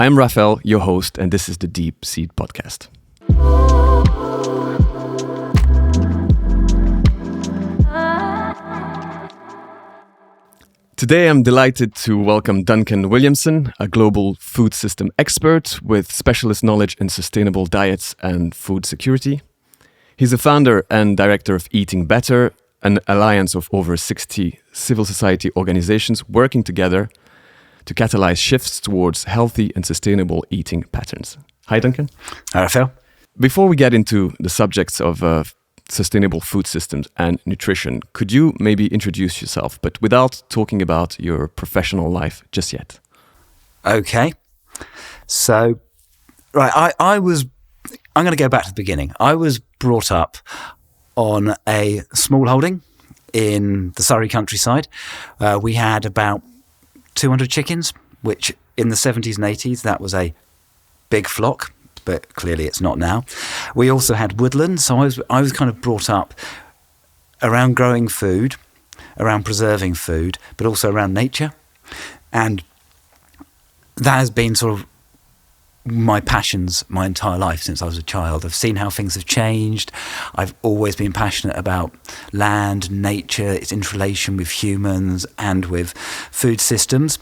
I'm Raphael, your host, and this is the Deep Seed Podcast. Today, I'm delighted to welcome Duncan Williamson, a global food system expert with specialist knowledge in sustainable diets and food security. He's the founder and director of Eating Better, an alliance of over 60 civil society organizations working together to catalyze shifts towards healthy and sustainable eating patterns. Hi, Duncan. Hi, Raphael. Before we get into the subjects of sustainable food systems and nutrition, could you maybe introduce yourself, but without talking about your professional life just yet? Okay. So, right, I'm going to go back to the beginning. I was brought up on a small holding in the Surrey countryside. We had about 200 chickens, which in the 70s and 80s, that was a big flock, but clearly it's not now. We also had woodland, so I was kind of brought up around growing food, around preserving food, but also around nature. And that has been sort of my passions my entire life since I was a child. I've seen how things have changed. I've always been passionate about land, nature, its interrelation with humans and with food systems.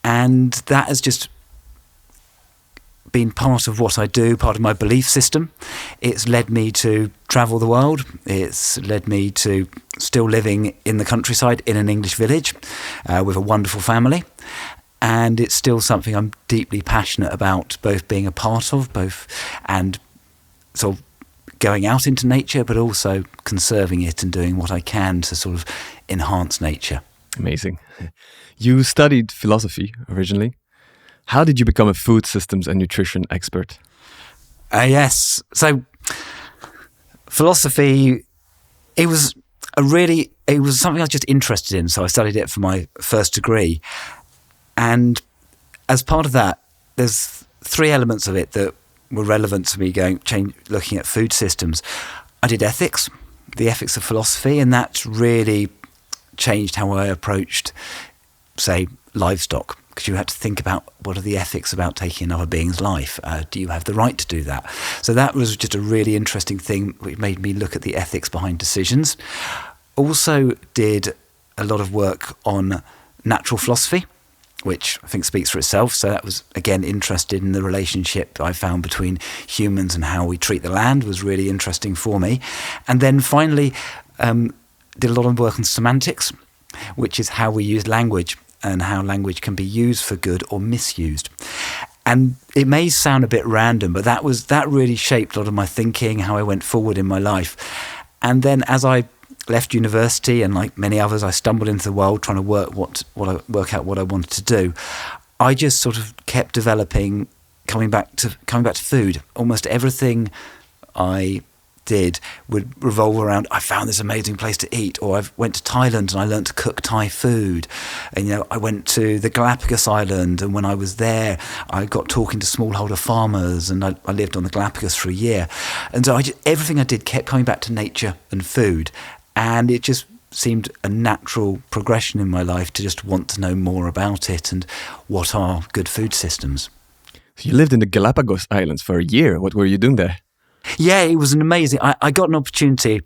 And that has just been part of what I do, part of my belief system. It's led me to travel the world. It's led me to still living in the countryside in an English village with a wonderful family. And it's still something I'm deeply passionate about, both being a part of, and sort of going out into nature, but also conserving it and doing what I can to sort of enhance nature. Amazing. You studied philosophy originally. How did you become a food systems and nutrition expert? Yes. So philosophy, it was something I was just interested in. So I studied it for my first degree. And as part of that, there's three elements of it that were relevant to me looking at food systems. I did ethics, the ethics of philosophy, and that really changed how I approached, say, livestock. Because you had to think about what are the ethics about taking another being's life? Do you have the right to do that? So that was just a really interesting thing which made me look at the ethics behind decisions. Also did a lot of work on natural philosophy, which I think speaks for itself. So that was, again, interested in the relationship I found between humans and how we treat the land was really interesting for me. And then finally, did a lot of work on semantics, which is how we use language and how language can be used for good or misused. And it may sound a bit random, but that really shaped a lot of my thinking, how I went forward in my life. And then as I left university, and like many others, I stumbled into the world trying to work out what I wanted to do. I just sort of kept developing, coming back to food. Almost everything I did would revolve around, I found this amazing place to eat, or I went to Thailand and I learned to cook Thai food. And I went to the Galapagos Island, and when I was there I got talking to smallholder farmers, and I lived on the Galapagos for a year. And so everything I did kept coming back to nature and food, and it just seemed a natural progression in my life to just want to know more about it and what are good food systems. So you lived in the Galapagos Islands for a year. What were you doing there? Yeah, it was an amazing. I got an opportunity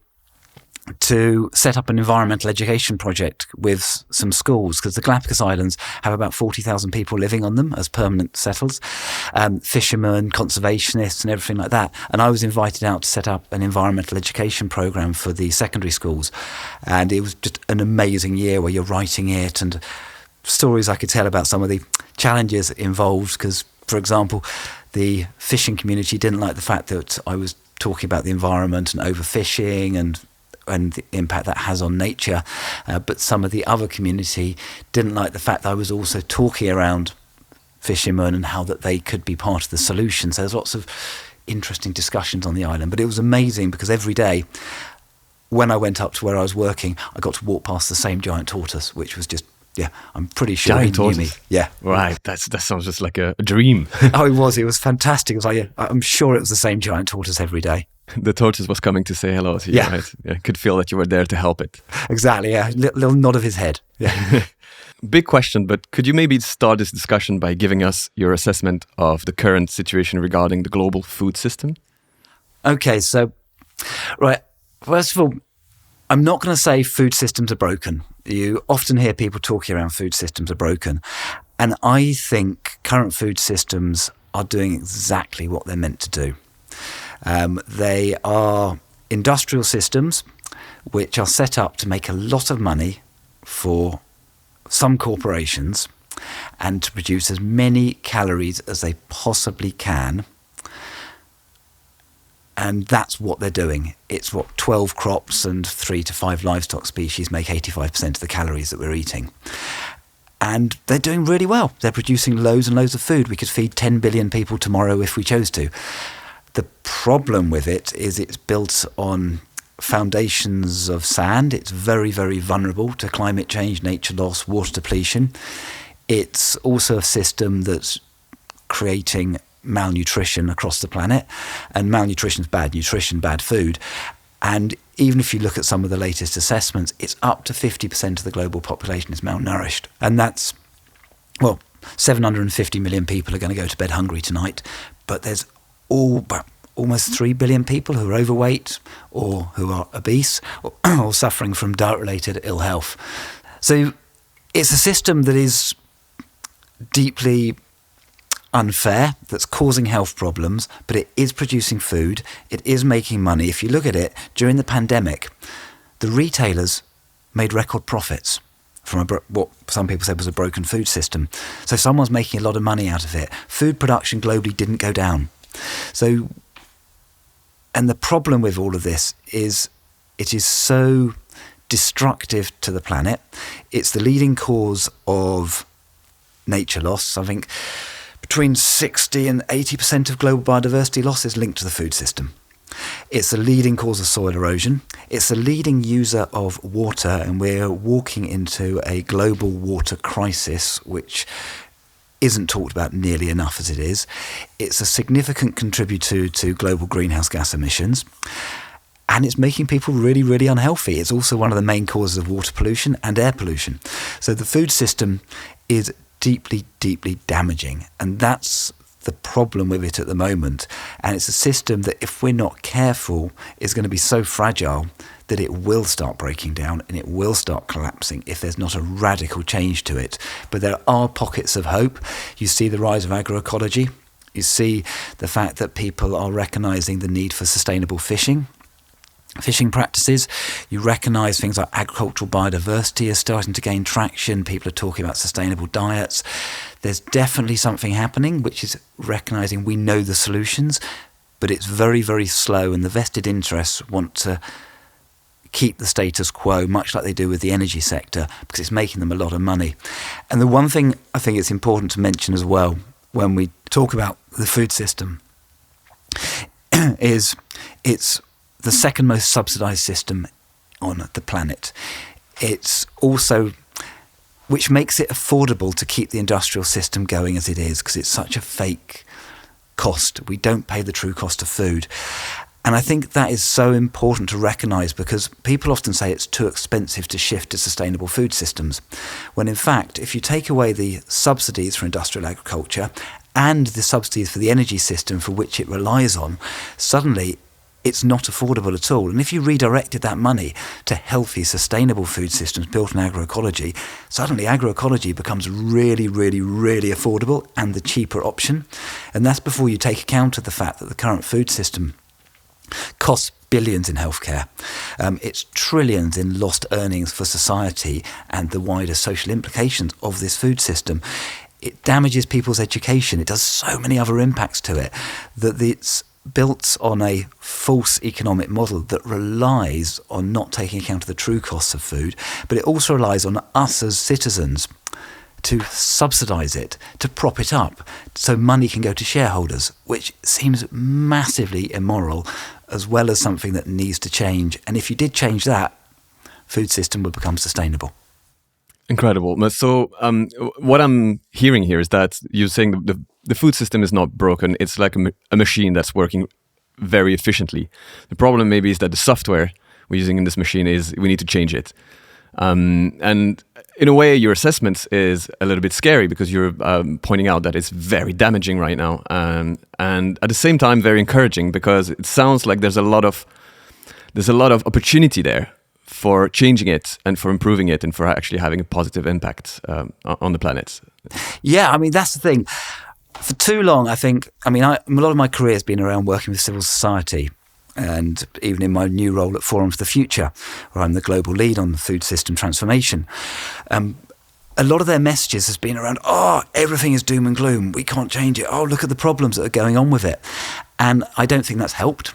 to set up an environmental education project with some schools, because the Galapagos Islands have about 40,000 people living on them as permanent settlers, fishermen, conservationists and everything like that. And I was invited out to set up an environmental education program for the secondary schools. And it was just an amazing year where you're writing it, and stories I could tell about some of the challenges involved, because, for example, the fishing community didn't like the fact that I was talking about the environment and overfishing and the impact that has on nature. But some of the other community didn't like the fact that I was also talking around fishermen and how that they could be part of the solution. So there's lots of interesting discussions on the island. But it was amazing because every day when I went up to where I was working, I got to walk past the same giant tortoise, which was just, yeah, I'm pretty sure giant he knew tortoise. me. Yeah. Right. That sounds just like a dream. Oh, it was fantastic. It was like, I'm sure it was the same giant tortoise every day. The tortoise was coming to say hello to you, yeah. Right? Yeah, could feel that you were there to help it. Exactly, yeah. Little nod of his head. Yeah. big question, but could you maybe start this discussion by giving us your assessment of the current situation regarding the global food system? Okay, so, right, first of all, I'm not going to say food systems are broken. You often hear people talking around food systems are broken. And I think current food systems are doing exactly what they're meant to do. They are industrial systems which are set up to make a lot of money for some corporations and to produce as many calories as they possibly can. And that's what they're doing. It's what 12 crops and 3 to 5 livestock species make 85% of the calories that we're eating. And they're doing really well. They're producing loads and loads of food. We could feed 10 billion people tomorrow if we chose to. The problem with it is it's built on foundations of sand. It's very, very vulnerable to climate change, nature loss, water depletion. It's also a system that's creating malnutrition across the planet, and malnutrition is bad nutrition, bad food. And even if you look at some of the latest assessments, it's up to 50% of the global population is malnourished. And that's, 750 million people are going to go to bed hungry tonight, but there's almost 3 billion people who are overweight or who are obese or suffering from diet-related ill health. So it's a system that is deeply unfair, that's causing health problems, but it is producing food, it is making money. If you look at it, during the pandemic, the retailers made record profits from what some people said was a broken food system. So someone's making a lot of money out of it. Food production globally didn't go down. So, and the problem with all of this is it is so destructive to the planet. It's the leading cause of nature loss. I think between 60 and 80% of global biodiversity loss is linked to the food system. It's the leading cause of soil erosion. It's the leading user of water, and we're walking into a global water crisis, which isn't talked about nearly enough as it is. It's a significant contributor to global greenhouse gas emissions, and it's making people really, really unhealthy. It's also one of the main causes of water pollution and air pollution. So the food system is deeply, deeply damaging, and that's the problem with it at the moment. And it's a system that, if we're not careful, is going to be so fragile that it will start breaking down and it will start collapsing if there's not a radical change to it. But there are pockets of hope. You see the rise of agroecology. You see the fact that people are recognizing the need for sustainable fishing practices. You recognise things like agricultural biodiversity is starting to gain traction. People are talking about sustainable diets. There's definitely something happening, which is recognising we know the solutions, but it's very, very slow, and the vested interests want to keep the status quo, much like they do with the energy sector, because it's making them a lot of money. And the one thing I think it's important to mention as well when we talk about the food system is it's the second most subsidised system on the planet. It's also, which makes it affordable to keep the industrial system going as it is, because it's such a fake cost. We don't pay the true cost of food. And I think that is so important to recognise, because people often say it's too expensive to shift to sustainable food systems, when in fact, if you take away the subsidies for industrial agriculture and the subsidies for the energy system for which it relies on, suddenly it's not affordable at all. And if you redirected that money to healthy, sustainable food systems built on agroecology, suddenly agroecology becomes really, really, really affordable and the cheaper option. And that's before you take account of the fact that the current food system costs billions in healthcare. It's trillions in lost earnings for society and the wider social implications of this food system. It damages people's education. It does so many other impacts to it that it's built on a false economic model that relies on not taking account of the true costs of food, but it also relies on us as citizens to subsidise it, to prop it up, so money can go to shareholders, which seems massively immoral, as well as something that needs to change. And if you did change that, food system would become sustainable. Incredible. So what I'm hearing here is that you're saying the food system is not broken. It's like a machine that's working very efficiently. The problem maybe is that the software we're using in this machine is we need to change it. And in a way, your assessment is a little bit scary because you're pointing out that it's very damaging right now, and at the same time very encouraging because it sounds like there's a lot of opportunity there for changing it and for improving it and for actually having a positive impact on the planet. Yeah, I mean, that's the thing. For too long, a lot of my career has been around working with civil society, and even in my new role at Forum for the Future, where I'm the global lead on food system transformation. A lot of their messages has been around, everything is doom and gloom, we can't change it, look at the problems that are going on with it. And I don't think that's helped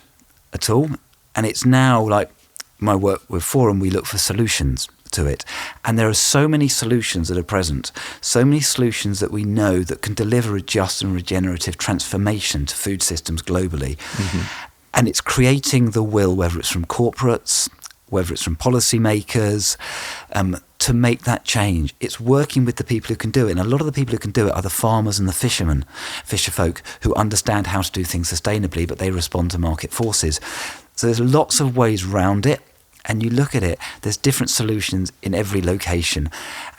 at all. And it's now like my work with Forum, we look for solutions to it. And there are so many solutions that are present, so many solutions that we know that can deliver a just and regenerative transformation to food systems globally. Mm-hmm. And it's creating the will, whether it's from corporates, whether it's from policymakers, to make that change. It's working with the people who can do it. And a lot of the people who can do it are the farmers and the fisherfolk who understand how to do things sustainably, but they respond to market forces. So there's lots of ways around it. And you look at it, there's different solutions in every location.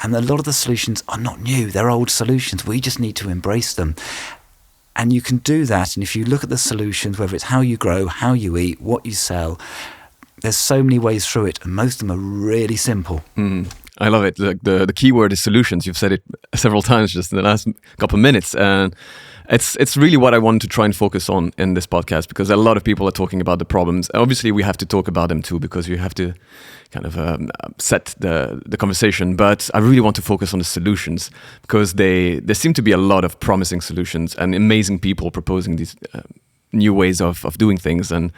And a lot of the solutions are not new. They're old solutions. We just need to embrace them. And you can do that. And if you look at the solutions, whether it's how you grow, how you eat, what you sell, there's so many ways through it. And most of them are really simple. I love it. The key word is solutions. You've said it several times just in the last couple of minutes. And it's really what I want to try and focus on in this podcast, because a lot of people are talking about the problems. Obviously, we have to talk about them too, because you have to kind of set the conversation. But I really want to focus on the solutions, because there seem to be a lot of promising solutions and amazing people proposing these new ways of doing things. And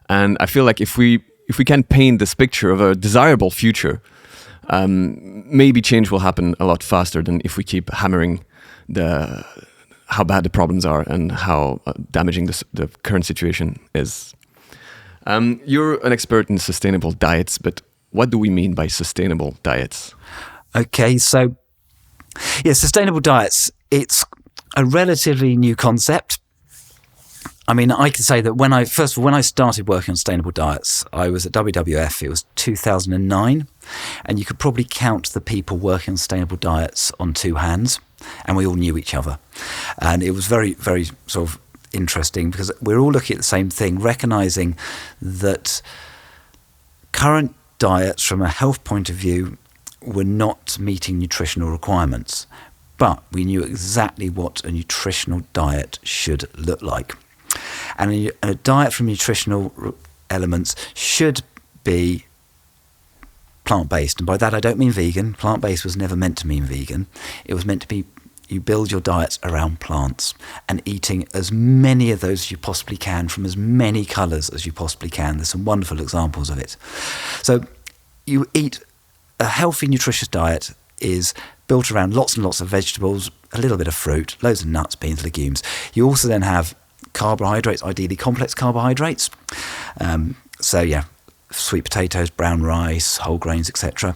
I feel like if we can paint this picture of a desirable future, maybe change will happen a lot faster than if we keep hammering how bad the problems are and how damaging the current situation is. You're an expert in sustainable diets, but what do we mean by sustainable diets? Okay, so sustainable diets, it's a relatively new concept. I mean, I can say that when I started working on sustainable diets, I was at WWF. It was 2009, and you could probably count the people working on sustainable diets on two hands, and we all knew each other. And it was very, very sort of interesting, because we're all looking at the same thing, recognizing that current diets from a health point of view were not meeting nutritional requirements, but we knew exactly what a nutritional diet should look like. And a diet from nutritional elements should be plant-based. And by that, I don't mean vegan. Plant-based was never meant to mean vegan. It was meant to be, you build your diets around plants and eating as many of those as you possibly can from as many colours as you possibly can. There's some wonderful examples of it. So you eat a healthy, nutritious diet is built around lots and lots of vegetables, a little bit of fruit, loads of nuts, beans, legumes. You also then have carbohydrates, ideally complex carbohydrates. Sweet potatoes, brown rice, whole grains, etc.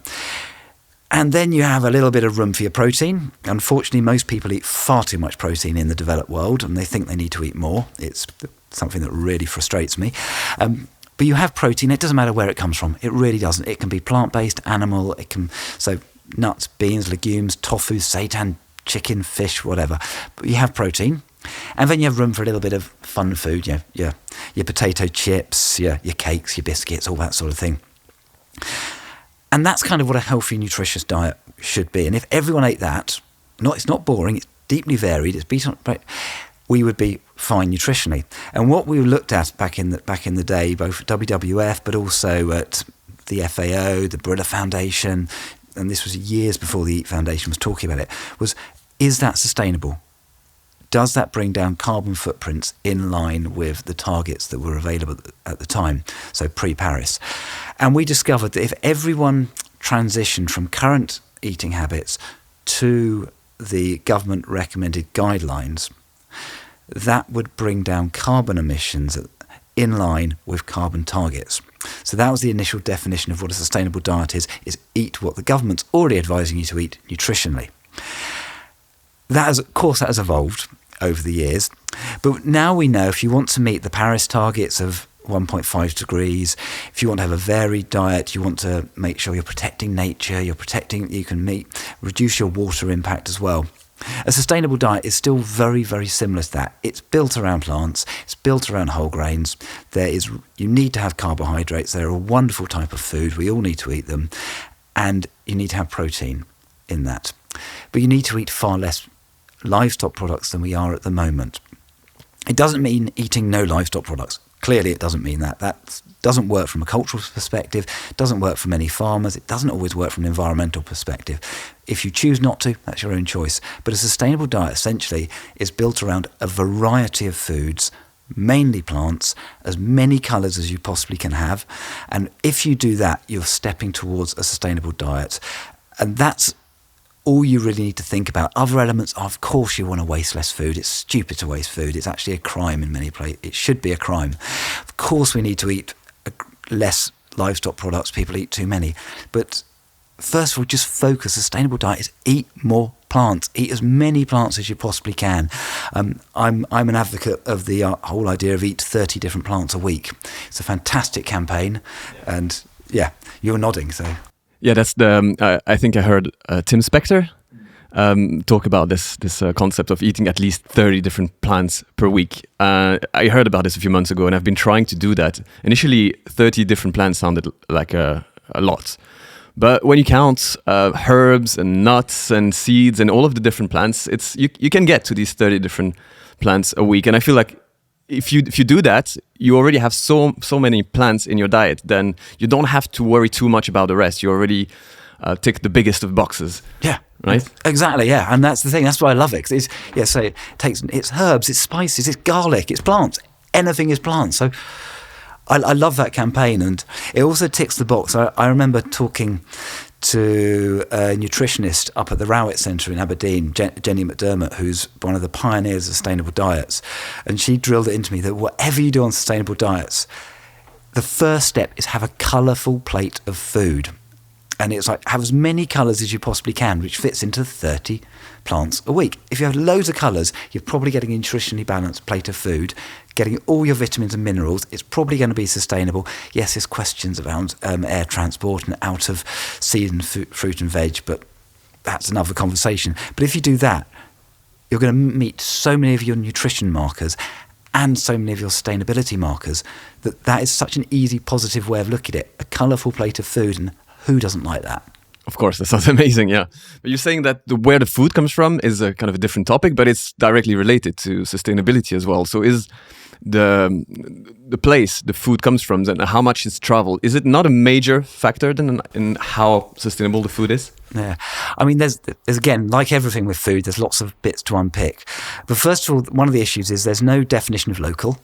And then you have a little bit of room for your protein. Unfortunately, most people eat far too much protein in the developed world, and they think they need to eat more. It's something that really frustrates me. But you have protein. It doesn't matter where it comes from. It really doesn't. It can be plant-based, animal. So nuts, beans, legumes, tofu, seitan, chicken, fish, whatever. But you have protein. And then you have room for a little bit of fun food, your potato chips, your cakes, your biscuits, all that sort of thing. And that's kind of what a healthy, nutritious diet should be. And if everyone ate that, it's not boring, it's deeply varied, we would be fine nutritionally. And what we looked at back in the day, both at WWF, but also at the FAO, the Brilla Foundation, and this was years before the EAT Foundation was talking about it, is that sustainable? Does that bring down carbon footprints in line with the targets that were available at the time, so pre-Paris? And we discovered that if everyone transitioned from current eating habits to the government recommended guidelines, that would bring down carbon emissions in line with carbon targets. So that was the initial definition of what a sustainable diet is eat what the government's already advising you to eat nutritionally. That has evolved over the years. But now we know if you want to meet the Paris targets of 1.5 degrees. If you want to have a varied diet, you want to make sure you're protecting nature, you can reduce your water impact as well. A sustainable diet is still very, very similar to that. It's built around plants, it's built around whole grains. You need to have carbohydrates. They're a wonderful type of food. We all need to eat them. And you need to have protein in that. But you need to eat far less livestock products than we are at the moment. It doesn't mean eating no livestock products. Clearly, it doesn't mean that. That doesn't work from a cultural perspective, doesn't work for many farmers, it doesn't always work from an environmental perspective. If you choose not to, that's your own choice. But a sustainable diet essentially is built around a variety of foods, mainly plants, as many colours as you possibly can have. And if you do that, you're stepping towards a sustainable diet. And that's all you really need to think about. Other elements, of course, you want to waste less food. It's stupid to waste food. It's actually a crime in many places. It should be a crime. Of course, we need to eat less livestock products. People eat too many. But first of all, just focus. Sustainable diet is eat more plants. Eat as many plants as you possibly can. I'm an advocate of the whole idea of eat 30 different plants a week. It's a fantastic campaign. Yeah. And yeah, you're nodding, so... Yeah, that's I think I heard Tim Spector talk about this concept of eating at least 30 different plants per week. I heard about this a few months ago, and I've been trying to do that. Initially, 30 different plants sounded like a lot. But when you count herbs and nuts and seeds and all of the different plants, you can get to these 30 different plants a week. And I feel like if you do that, you already have so many plants in your diet, then you don't have to worry too much about the rest. You already tick the biggest of boxes. Yeah, right. Exactly. Yeah, and that's the thing. That's why I love it. So it's herbs, it's spices, it's garlic, it's plants. Anything is plants. So I love that campaign, and it also ticks the box. I remember talking to a nutritionist up at the Rowett Centre in Aberdeen, Jenny McDermott, who's one of the pioneers of sustainable diets. And she drilled it into me that whatever you do on sustainable diets, the first step is have a colourful plate of food. And it's like, have as many colours as you possibly can, which fits into 30 plants a week. If you have loads of colours, you're probably getting a nutritionally balanced plate of food, getting all your vitamins and minerals. It's probably going to be sustainable. Yes, there's questions around air transport and out of season fruit and veg, but that's another conversation. But if you do that, you're going to meet so many of your nutrition markers and so many of your sustainability markers that is such an easy, positive way of looking at it. A colourful plate of food, and who doesn't like that? Of course, that sounds amazing, yeah. But you're saying that where the food comes from is a kind of a different topic, but it's directly related to sustainability as well. So is the place the food comes from and how much it's traveled, is it not a major factor in how sustainable the food is? Yeah, I mean, there's again, like everything with food, there's lots of bits to unpick. But first of all, one of the issues is there's no definition of local.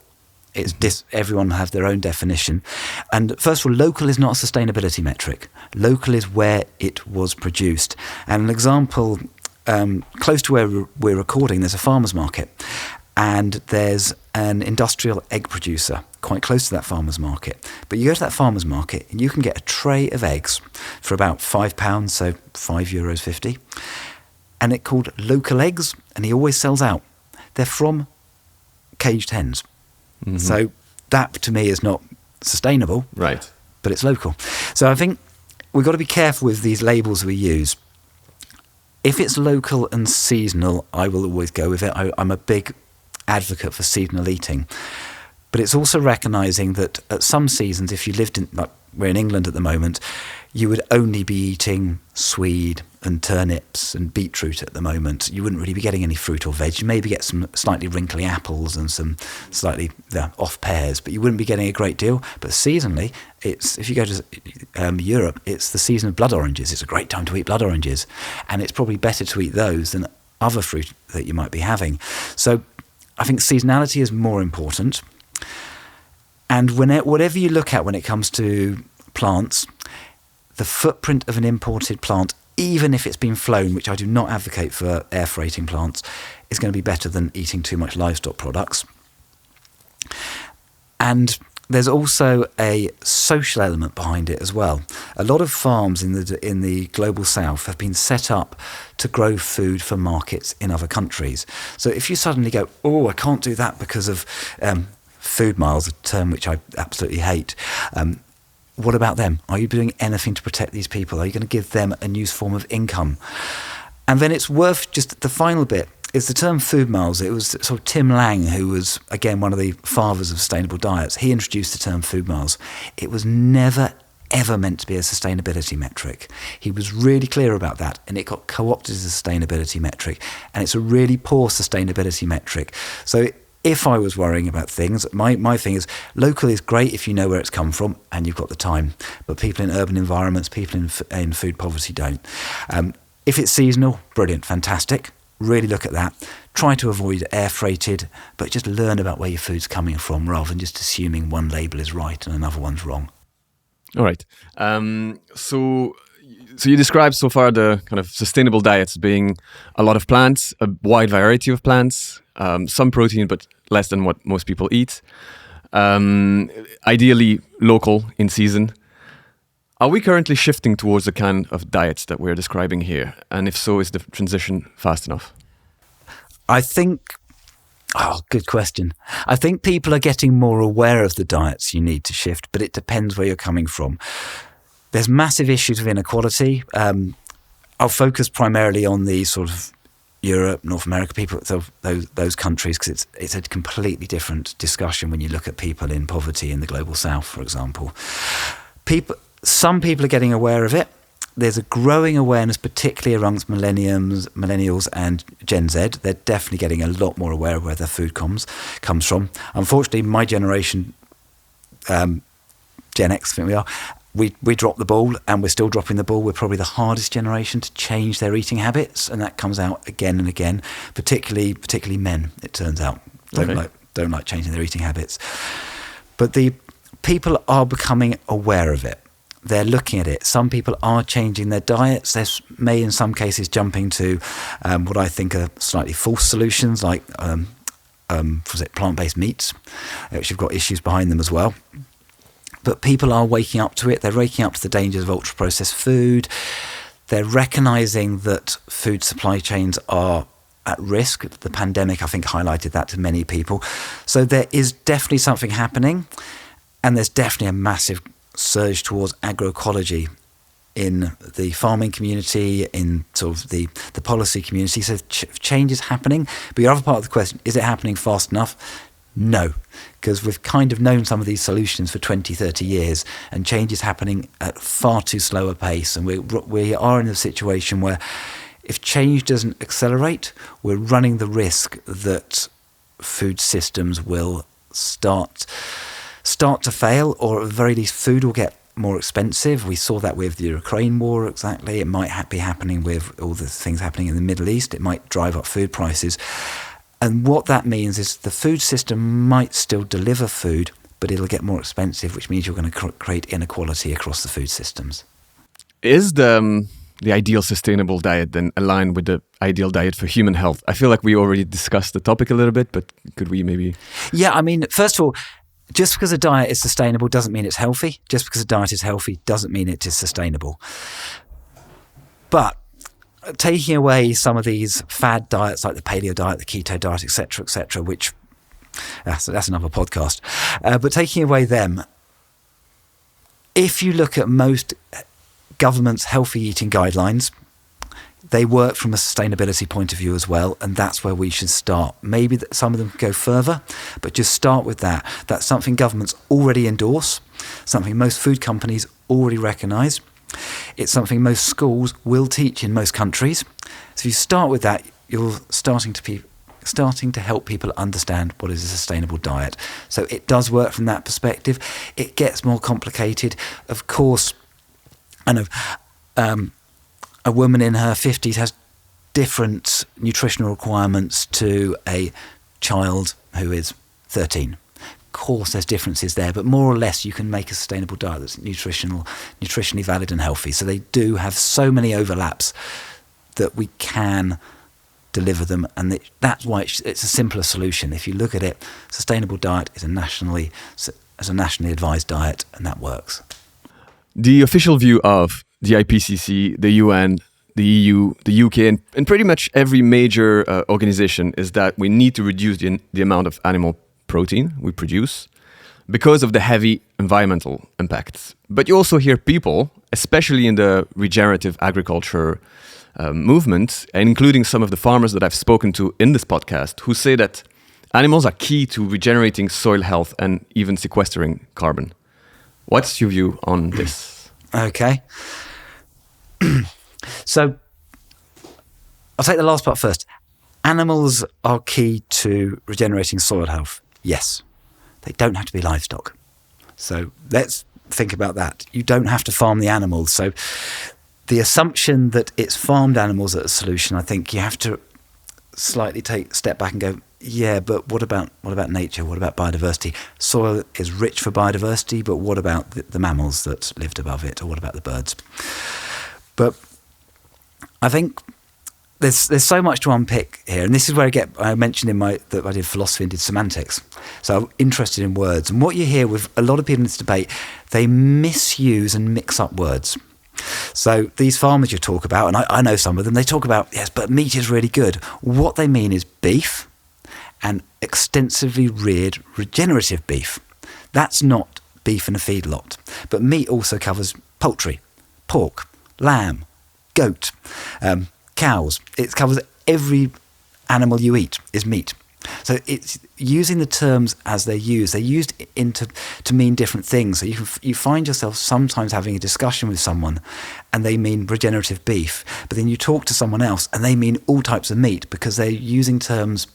Everyone has their own definition. And first of all, local is not a sustainability metric. Local is where it was produced. And an example, close to where we're recording, there's a farmer's market. And there's an industrial egg producer quite close to that farmer's market. But you go to that farmer's market and you can get a tray of eggs for about £5, so €5.50. And it's called local eggs, and he always sells out. They're from caged hens. Mm-hmm. So that to me is not sustainable, right? But it's local. So I think we've got to be careful with these labels we use. If it's local and seasonal, I will always go with it. I'm a big advocate for seasonal eating. But it's also recognising that at some seasons, if you lived in, like we're in England at the moment, you would only be eating swede and turnips and beetroot at the moment. You wouldn't really be getting any fruit or veg. You maybe get some slightly wrinkly apples and some slightly off pears, but you wouldn't be getting a great deal. But seasonally, if you go to Europe, it's the season of blood oranges. It's a great time to eat blood oranges. And it's probably better to eat those than other fruit that you might be having. So I think seasonality is more important. And whatever you look at when it comes to plants, the footprint of an imported plant, even if it's been flown, which I do not advocate for air freighting plants, is going to be better than eating too much livestock products. And there's also a social element behind it as well. A lot of farms in the global south have been set up to grow food for markets in other countries. So if you suddenly go, oh, I can't do that because of food miles, a term which I absolutely hate. What about them? Are you doing anything to protect these people? Are you going to give them a new form of income? And then it's worth just the final bit is the term food miles. It was sort of Tim Lang, who was, again, one of the fathers of sustainable diets. He introduced the term food miles. It was never, ever meant to be a sustainability metric. He was really clear about that, and it got co-opted as a sustainability metric. And it's a really poor sustainability metric. So if I was worrying about things, my thing is local is great if you know where it's come from and you've got the time. But people in urban environments, people in food poverty don't. If it's seasonal, brilliant, fantastic. Really look at that. Try to avoid air freighted, but just learn about where your food's coming from rather than just assuming one label is right and another one's wrong. All right. So you described so far the kind of sustainable diets being a lot of plants, a wide variety of plants, some protein, but less than what most people eat. Ideally local in season. Are we currently shifting towards the kind of diets that we're describing here? And if so, is the transition fast enough? I think, good question. I think people are getting more aware of the diets you need to shift, but it depends where you're coming from. There's massive issues of inequality. I'll focus primarily on the sort of Europe, North America people, so those countries, because it's a completely different discussion when you look at people in poverty in the global south, for example. Some people are getting aware of it. There's a growing awareness, particularly amongst millennials and Gen Z. They're definitely getting a lot more aware of where their food comes from. Unfortunately, my generation, Gen X, I think we are, we dropped the ball, and we're still dropping the ball. We're probably the hardest generation to change their eating habits, and that comes out again and again. Particularly men, it turns out, don't like changing their eating habits. But the people are becoming aware of it. They're looking at it. Some people are changing their diets. They may, in some cases, jumping to what I think are slightly false solutions, like plant-based meats, which have got issues behind them as well. But people are waking up to it. They're waking up to the dangers of ultra-processed food. They're recognising that food supply chains are at risk. The pandemic, I think, highlighted that to many people. So there is definitely something happening, and there's definitely a massive surge towards agroecology in the farming community, in sort of the policy community. So change is happening. But your other part of the question, is it happening fast enough? No, because we've kind of known some of these solutions for 20, 30 years, and change is happening at far too slow a pace. And we are in a situation where if change doesn't accelerate, we're running the risk that food systems will start to fail, or at the very least food will get more expensive. We saw that with the Ukraine war, exactly. It might be happening with all the things happening in the Middle East. It might drive up food prices. And what that means is the food system might still deliver food, but it'll get more expensive, which means you're going to create inequality across the food systems. Is the ideal sustainable diet then aligned with the ideal diet for human health? I feel like we already discussed the topic a little bit, but could we maybe... Yeah, I mean, first of all, just because a diet is sustainable doesn't mean it's healthy. Just because a diet is healthy doesn't mean it is sustainable. But taking away some of these fad diets like the paleo diet, the keto diet, etc., which that's another podcast. But taking away them, if you look at most governments' healthy eating guidelines, they work from a sustainability point of view as well, and that's where we should start. Maybe some of them go further, but just start with that. That's something governments already endorse, something most food companies already recognise. It's something most schools will teach in most countries. So if you start with that, you're starting to help people understand what is a sustainable diet. So it does work from that perspective. It gets more complicated. Of course, a woman in her 50s has different nutritional requirements to a child who is 13. Of course, there's differences there, but more or less you can make a sustainable diet that's nutritionally valid and healthy. So they do have so many overlaps that we can deliver them, and that's why it's a simpler solution. If you look at it, sustainable diet is a nationally advised diet, and that works. The official view of the IPCC, the UN, the EU, the UK, and pretty much every major organization is that we need to reduce the amount of animal protein we produce because of the heavy environmental impacts. But you also hear people, especially in the regenerative agriculture movement, and including some of the farmers that I've spoken to in this podcast, who say that animals are key to regenerating soil health and even sequestering carbon. What's your view on this? Okay. So I'll take the last part first. Animals are key to regenerating soil health. Yes. They don't have to be livestock. So let's think about that. You don't have to farm the animals. So the assumption that it's farmed animals that are a solution, I think you have to slightly take a step back and go, yeah, but what about nature? What about biodiversity? Soil is rich for biodiversity, but what about the mammals that lived above it, or what about the birds? But I think there's so much to unpick here, and this is where I mentioned that I did philosophy and did semantics. So I'm interested in words, and what you hear with a lot of people in this debate, they misuse and mix up words. So these farmers you talk about, and I know some of them, they talk about, yes, but meat is really good. What they mean is beef and extensively reared regenerative beef. That's not beef in a feedlot. But meat also covers poultry, pork, lamb, goat, cows. It covers every animal you eat is meat. So it's using the terms as they're used. They're used to mean different things. So you find yourself sometimes having a discussion with someone and they mean regenerative beef, but then you talk to someone else and they mean all types of meat because they're using terms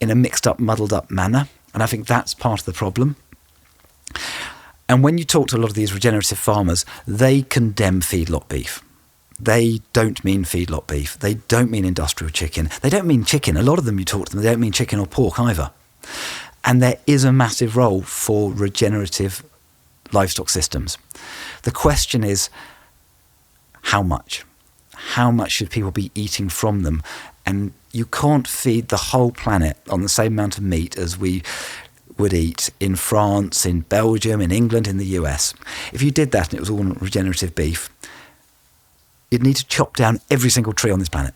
in a mixed up, muddled up manner. And I think that's part of the problem. And when you talk to a lot of these regenerative farmers, they condemn feedlot beef. They don't mean feedlot beef. They don't mean industrial chicken. They don't mean chicken. A lot of them, you talk to them, they don't mean chicken or pork either. And there is a massive role for regenerative livestock systems. The question is, how much? How much should people be eating from them? And you can't feed the whole planet on the same amount of meat as we would eat in France, in Belgium, in England, in the US. If you did that and it was all regenerative beef, you'd need to chop down every single tree on this planet.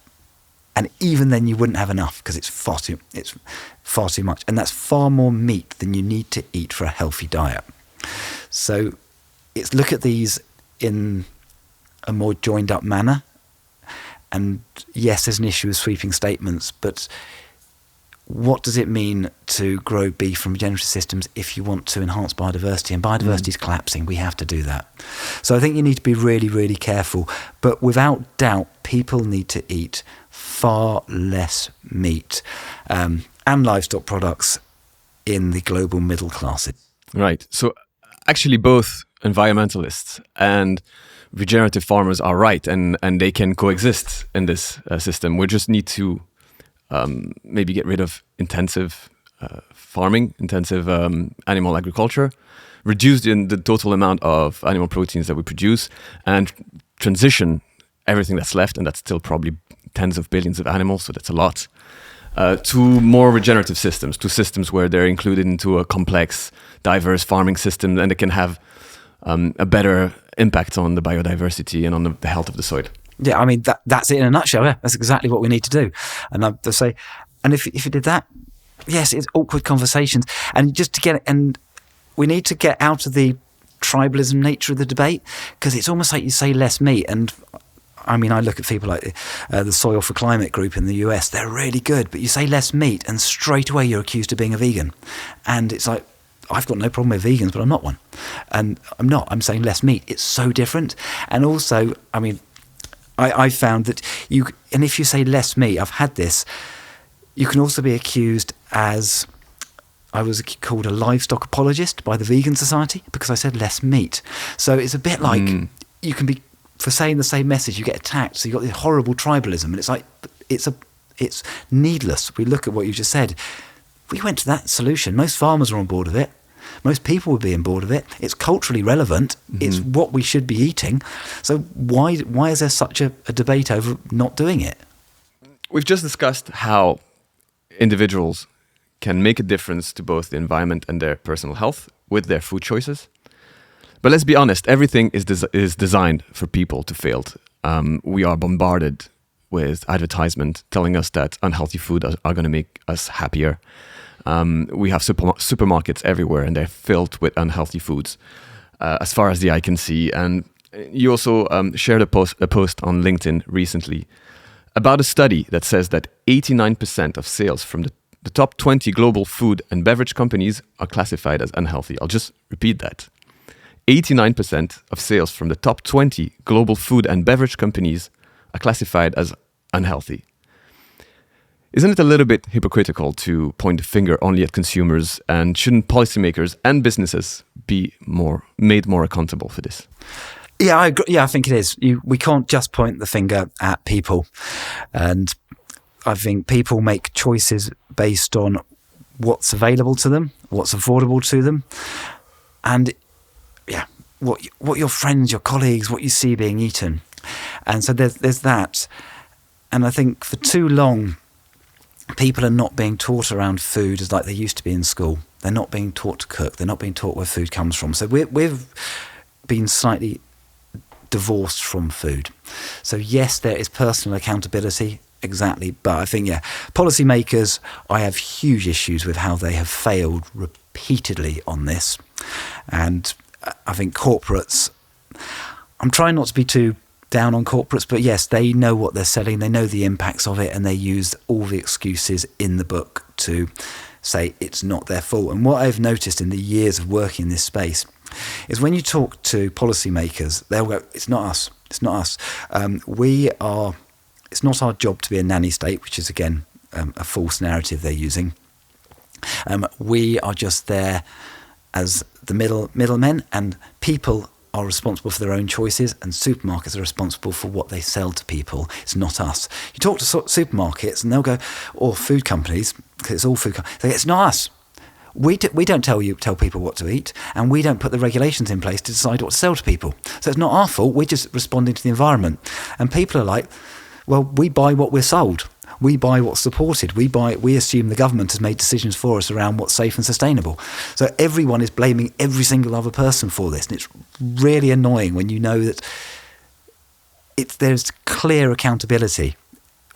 And even then you wouldn't have enough because it's far too much. And that's far more meat than you need to eat for a healthy diet. So it's look at these in a more joined up manner. And yes, there's an issue with sweeping statements, but what does it mean to grow beef from regenerative systems if you want to enhance biodiversity? And biodiversity is collapsing. We have to do that. So I think you need to be really, really careful. But without doubt, people need to eat far less meat and livestock products in the global middle classes. Right. So actually both environmentalists and regenerative farmers are right, and they can coexist in this system. We just need to maybe get rid of intensive farming, intensive animal agriculture, reduce the total amount of animal proteins that we produce, and transition everything that's left, and that's still probably tens of billions of animals, so that's a lot, to more regenerative systems, to systems where they're included into a complex, diverse farming system, and it can have a better impact on the biodiversity and on the health of the soil. Yeah, I mean, that's it in a nutshell. Yeah, that's exactly what we need to do. And I say, and if you did that, yes, it's awkward conversations. And just to get, and we need to get out of the tribalism nature of the debate, because it's almost like you say less meat. And I mean, I look at people like the Soil for Climate group in the US, they're really good, but you say less meat and straight away you're accused of being a vegan. And it's like, I've got no problem with vegans, but I'm not one. And I'm saying less meat. It's so different. And also, I mean, I found that and if you say less meat, I've had this, you can also be accused as, I was called a livestock apologist by the Vegan Society because I said less meat. So it's a bit like you can be, for saying the same message, you get attacked. So you've got this horrible tribalism, and it's like, it's needless. We look at what you just said. We went to that solution. Most farmers are on board with it. Most people would be on board with it. It's culturally relevant. Mm-hmm. It's what we should be eating. So why is there such a debate over not doing it? We've just discussed how individuals can make a difference to both the environment and their personal health with their food choices. But let's be honest, everything is designed for people to fail. We are bombarded with advertisement telling us that unhealthy food are going to make us happier. we have supermarkets everywhere, and they're filled with unhealthy foods, as far as the eye can see. And you also shared a post on LinkedIn recently about a study that says that 89% of sales from the top 20 global food and beverage companies are classified as unhealthy. I'll just repeat that. 89% of sales from the top 20 global food and beverage companies are classified as unhealthy. Isn't it a little bit hypocritical to point the finger only at consumers, and shouldn't policymakers and businesses be made more accountable for this? Yeah, I agree. Yeah, I think it is. We can't just point the finger at people. And I think people make choices based on what's available to them, what's affordable to them, and what your friends, your colleagues, what you see being eaten. And so there's that. And I think for too long, people are not being taught around food as like they used to be in school. They're not being taught to cook. They're not being taught where food comes from. So we've been slightly divorced from food. So yes, there is personal accountability, exactly. But I think, policymakers, I have huge issues with how they have failed repeatedly on this. And I think corporates, I'm trying not to be too down on corporates, but yes, they know what they're selling, they know the impacts of it, and they use all the excuses in the book to say it's not their fault. And what I've noticed in the years of working in this space is when you talk to policymakers, they'll go, it's not us, it's not us. It's not our job to be a nanny state, which is again a false narrative they're using. We are just there as the middlemen, and people are responsible for their own choices, and supermarkets are responsible for what they sell to people. It's not us. You talk to supermarkets and they'll go, or food companies, because it's all food companies, they go, it's not us. We don't tell people what to eat, and we don't put the regulations in place to decide what to sell to people. So it's not our fault. We're just responding to the environment. And people are like, well, we buy what we're sold. We buy what's supported. We assume the government has made decisions for us around what's safe and sustainable. So everyone is blaming every single other person for this. And it's really annoying when you know that there's clear accountability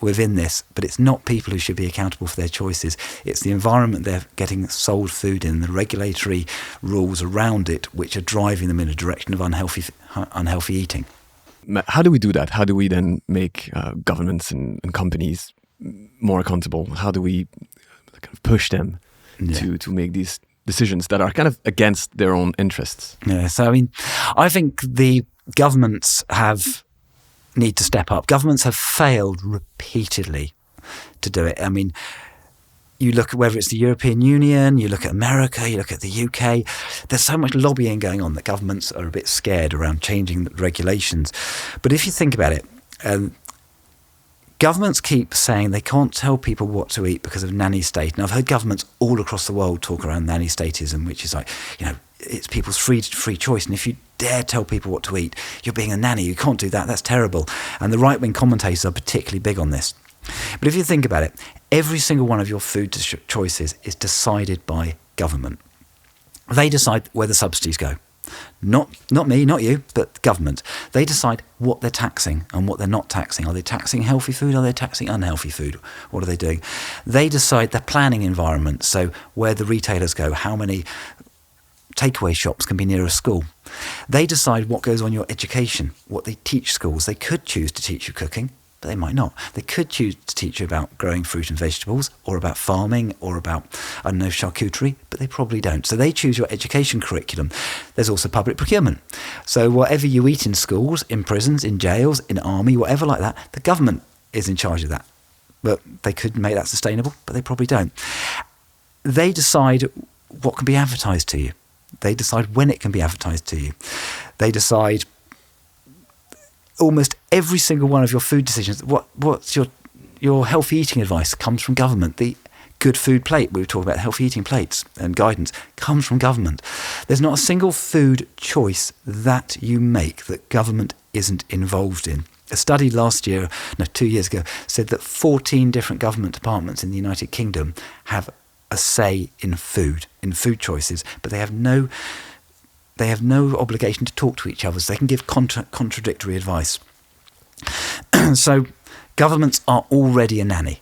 within this, but it's not people who should be accountable for their choices. It's the environment they're getting sold food in, the regulatory rules around it, which are driving them in a direction of unhealthy eating. How do we do that? How do we then make governments and companies more accountable? How do we kind of push them to make these decisions that are kind of against their own interests? Yeah, so I mean, I think the governments need to step up. Governments have failed repeatedly to do it. I mean, you look at whether it's the European Union, you look at America, you look at the UK, there's so much lobbying going on that governments are a bit scared around changing the regulations. But if you think about it, governments keep saying they can't tell people what to eat because of nanny state. And I've heard governments all across the world talk around nanny statism, which is like, it's people's free choice. And if you dare tell people what to eat, you're being a nanny. You can't do that. That's terrible. And the right-wing commentators are particularly big on this. But if you think about it, every single one of your food choices is decided by government. They decide where the subsidies go. Not me, not you, but government. They decide what they're taxing and what they're not taxing. Are they taxing healthy food? Are they taxing unhealthy food? What are they doing? They decide the planning environment, so where the retailers go, how many takeaway shops can be near a school. They decide what goes on your education, what they teach schools. They could choose to teach you cooking, but they might not. They could choose to teach you about growing fruit and vegetables, or about farming, or about, charcuterie, but they probably don't. So they choose your education curriculum. There's also public procurement. So whatever you eat in schools, in prisons, in jails, in army, whatever like that, the government is in charge of that. But they could make that sustainable, but they probably don't. They decide what can be advertised to you. They decide when it can be advertised to you. They decide almost every single one of your food decisions. What's your healthy eating advice comes from government. The good food plate, we were talking about healthy eating plates and guidance, comes from government. There's not a single food choice that you make that government isn't involved in. A study 2 years ago, said that 14 different government departments in the United Kingdom have a say in food choices, but they have no obligation to talk to each other, so they can give contradictory advice. So governments are already a nanny,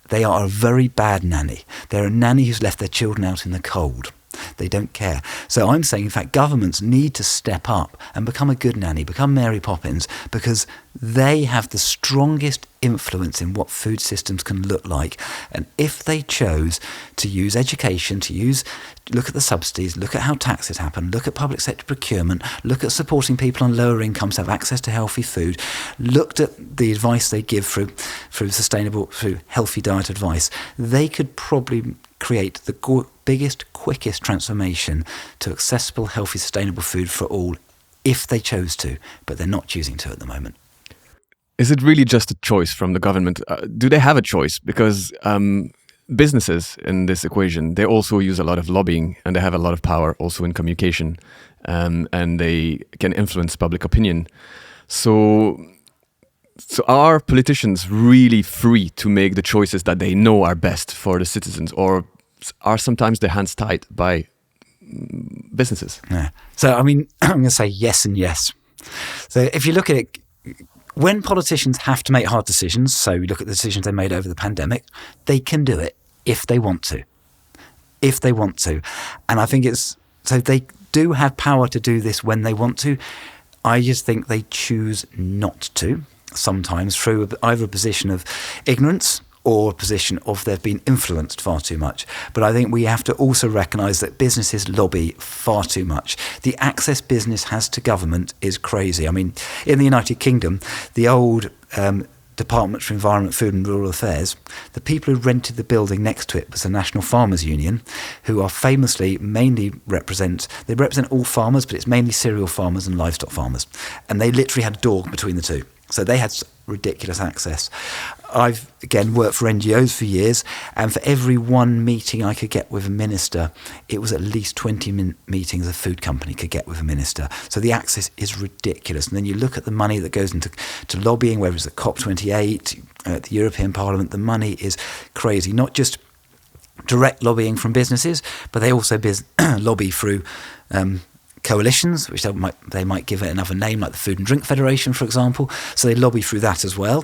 they are a very bad nanny. They're a nanny who's left their children out in the cold. They don't care. So I'm saying, in fact, governments need to step up and become a good nanny, become Mary Poppins, because they have the strongest influence in what food systems can look like. And if they chose to use education, look at the subsidies, look at how taxes happen, look at public sector procurement, look at supporting people on lower incomes to have access to healthy food, looked at the advice they give through healthy diet advice, they could probably create the biggest, quickest transformation to accessible, healthy, sustainable food for all if they chose to, but they're not choosing to at the moment. Is it really just a choice from the government? Do they have a choice? Because businesses in this equation, they also use a lot of lobbying and they have a lot of power also in communication, and they can influence public opinion. So are politicians really free to make the choices that they know are best for the citizens, or are sometimes their hands tied by businesses? Yeah. So, I mean, I'm going to say yes and yes. So if you look at it, when politicians have to make hard decisions, so you look at the decisions they made over the pandemic, they can do it if they want to. If they want to. And I think so they do have power to do this when they want to. I just think they choose not to, sometimes through either a position of ignorance or a position of they've been influenced far too much. But I think we have to also recognise that businesses lobby far too much. The access business has to government is crazy. I mean, in the United Kingdom, the old Department for Environment, Food and Rural Affairs, the people who rented the building next to it was the National Farmers Union, who are famously mainly represent all farmers, but it's mainly cereal farmers and livestock farmers. And they literally had a door between the two. So they had ridiculous access. I've, again, worked for NGOs for years, and for every one meeting I could get with a minister, it was at least 20 meetings a food company could get with a minister. So the access is ridiculous. And then you look at the money that goes into lobbying, whether it's at COP28, at the European Parliament, the money is crazy. Not just direct lobbying from businesses, but they also lobby through coalitions, which they might give it another name, like the Food and Drink Federation, for example. So they lobby through that as well.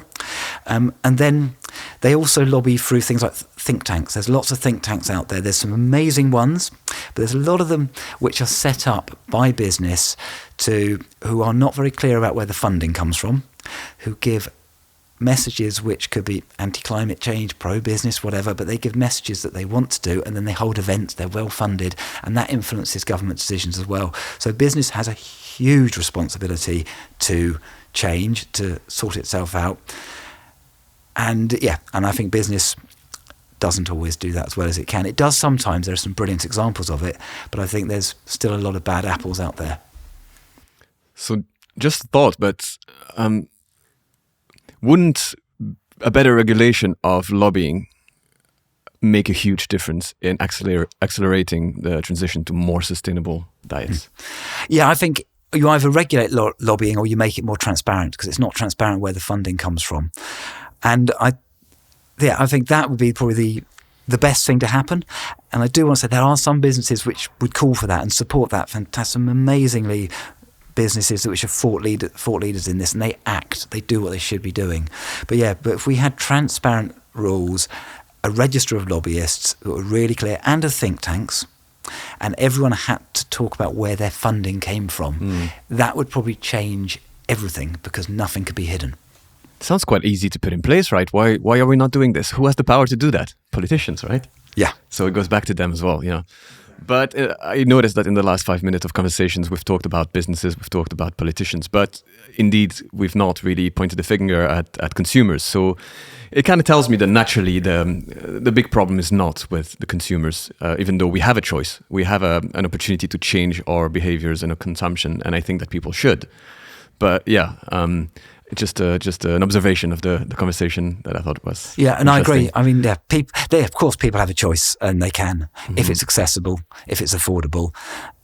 And then they also lobby through things like think tanks. There's lots of think tanks out there. There's some amazing ones, but there's a lot of them which are set up by business who are not very clear about where the funding comes from, who give messages which could be anti-climate change, pro-business, whatever, but they give messages that they want to do, and then they hold events, they're well-funded, and that influences government decisions as well. So business has a huge responsibility to change, to sort itself out. And I think business doesn't always do that as well as it can. It does sometimes. There are some brilliant examples of it, but I think there's still a lot of bad apples out there. So just a thought, but wouldn't a better regulation of lobbying make a huge difference in accelerating the transition to more sustainable diets? Yeah, I think you either regulate lobbying or you make it more transparent, because it's not transparent where the funding comes from. And I think that would be probably the best thing to happen. And I do want to say there are some businesses which would call for that and support that. Fantastic, some amazingly businesses which are thought leaders in this, and they do what they should be doing. But if we had transparent rules, a register of lobbyists that were really clear, and of think tanks, and everyone had to talk about where their funding came from, that would probably change everything, because nothing could be hidden. It sounds quite easy to put in place, right? Why are we not doing this? Who has the power to do that? Politicians, right? Yeah. So it goes back to them as well, But I noticed that in the last 5 minutes of conversations, we've talked about businesses, we've talked about politicians, but indeed, we've not really pointed the finger at consumers. So it kind of tells me that naturally the big problem is not with the consumers, even though we have a choice. We have an opportunity to change our behaviors and our consumption, and I think that people should. But just an observation of the conversation that I thought was and I agree. I mean, of course people have a choice, and they can, if it's accessible, if it's affordable.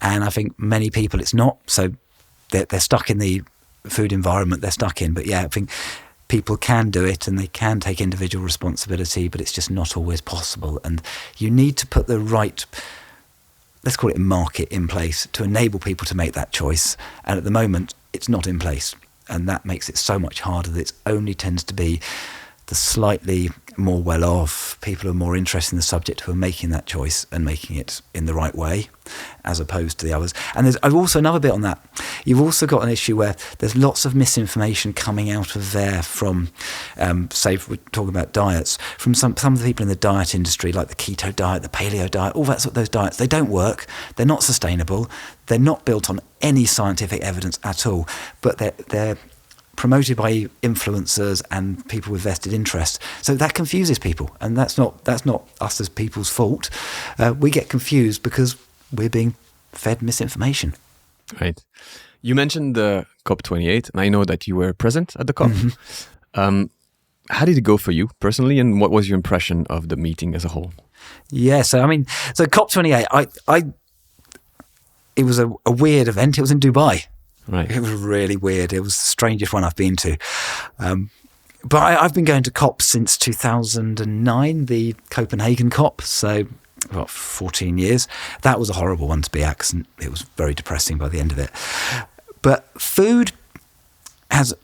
And I think many people it's not, so they're stuck in the food environment they're stuck in. But I think people can do it, and they can take individual responsibility, but it's just not always possible. And you need to put the right, let's call it, market in place to enable people to make that choice. And at the moment, it's not in place. And that makes it so much harder that it only tends to be the slightly more well-off, people who are more interested in the subject, who are making that choice and making it in the right way, as opposed to the others. And there's also another bit on that. You've also got an issue where there's lots of misinformation coming out of there from, say, if we're talking about diets, from some of the people in the diet industry, like the keto diet, the paleo diet, all that those diets. They don't work. They're not sustainable. They're not built on any scientific evidence at all. But they're promoted by influencers and people with vested interest. So that confuses people, and that's not us as people's fault. We get confused because we're being fed misinformation. Right. You mentioned the COP28, and I know that you were present at the COP. Mm-hmm. How did it go for you personally, and what was your impression of the meeting as a whole? Yeah, so COP28, it was a weird event. It was in Dubai. Right. It was really weird. It was the strangest one I've been to. But I've been going to COP since 2009, the Copenhagen COP, so about 14 years. That was a horrible one to be at, 'cause it was very depressing by the end of it. But food has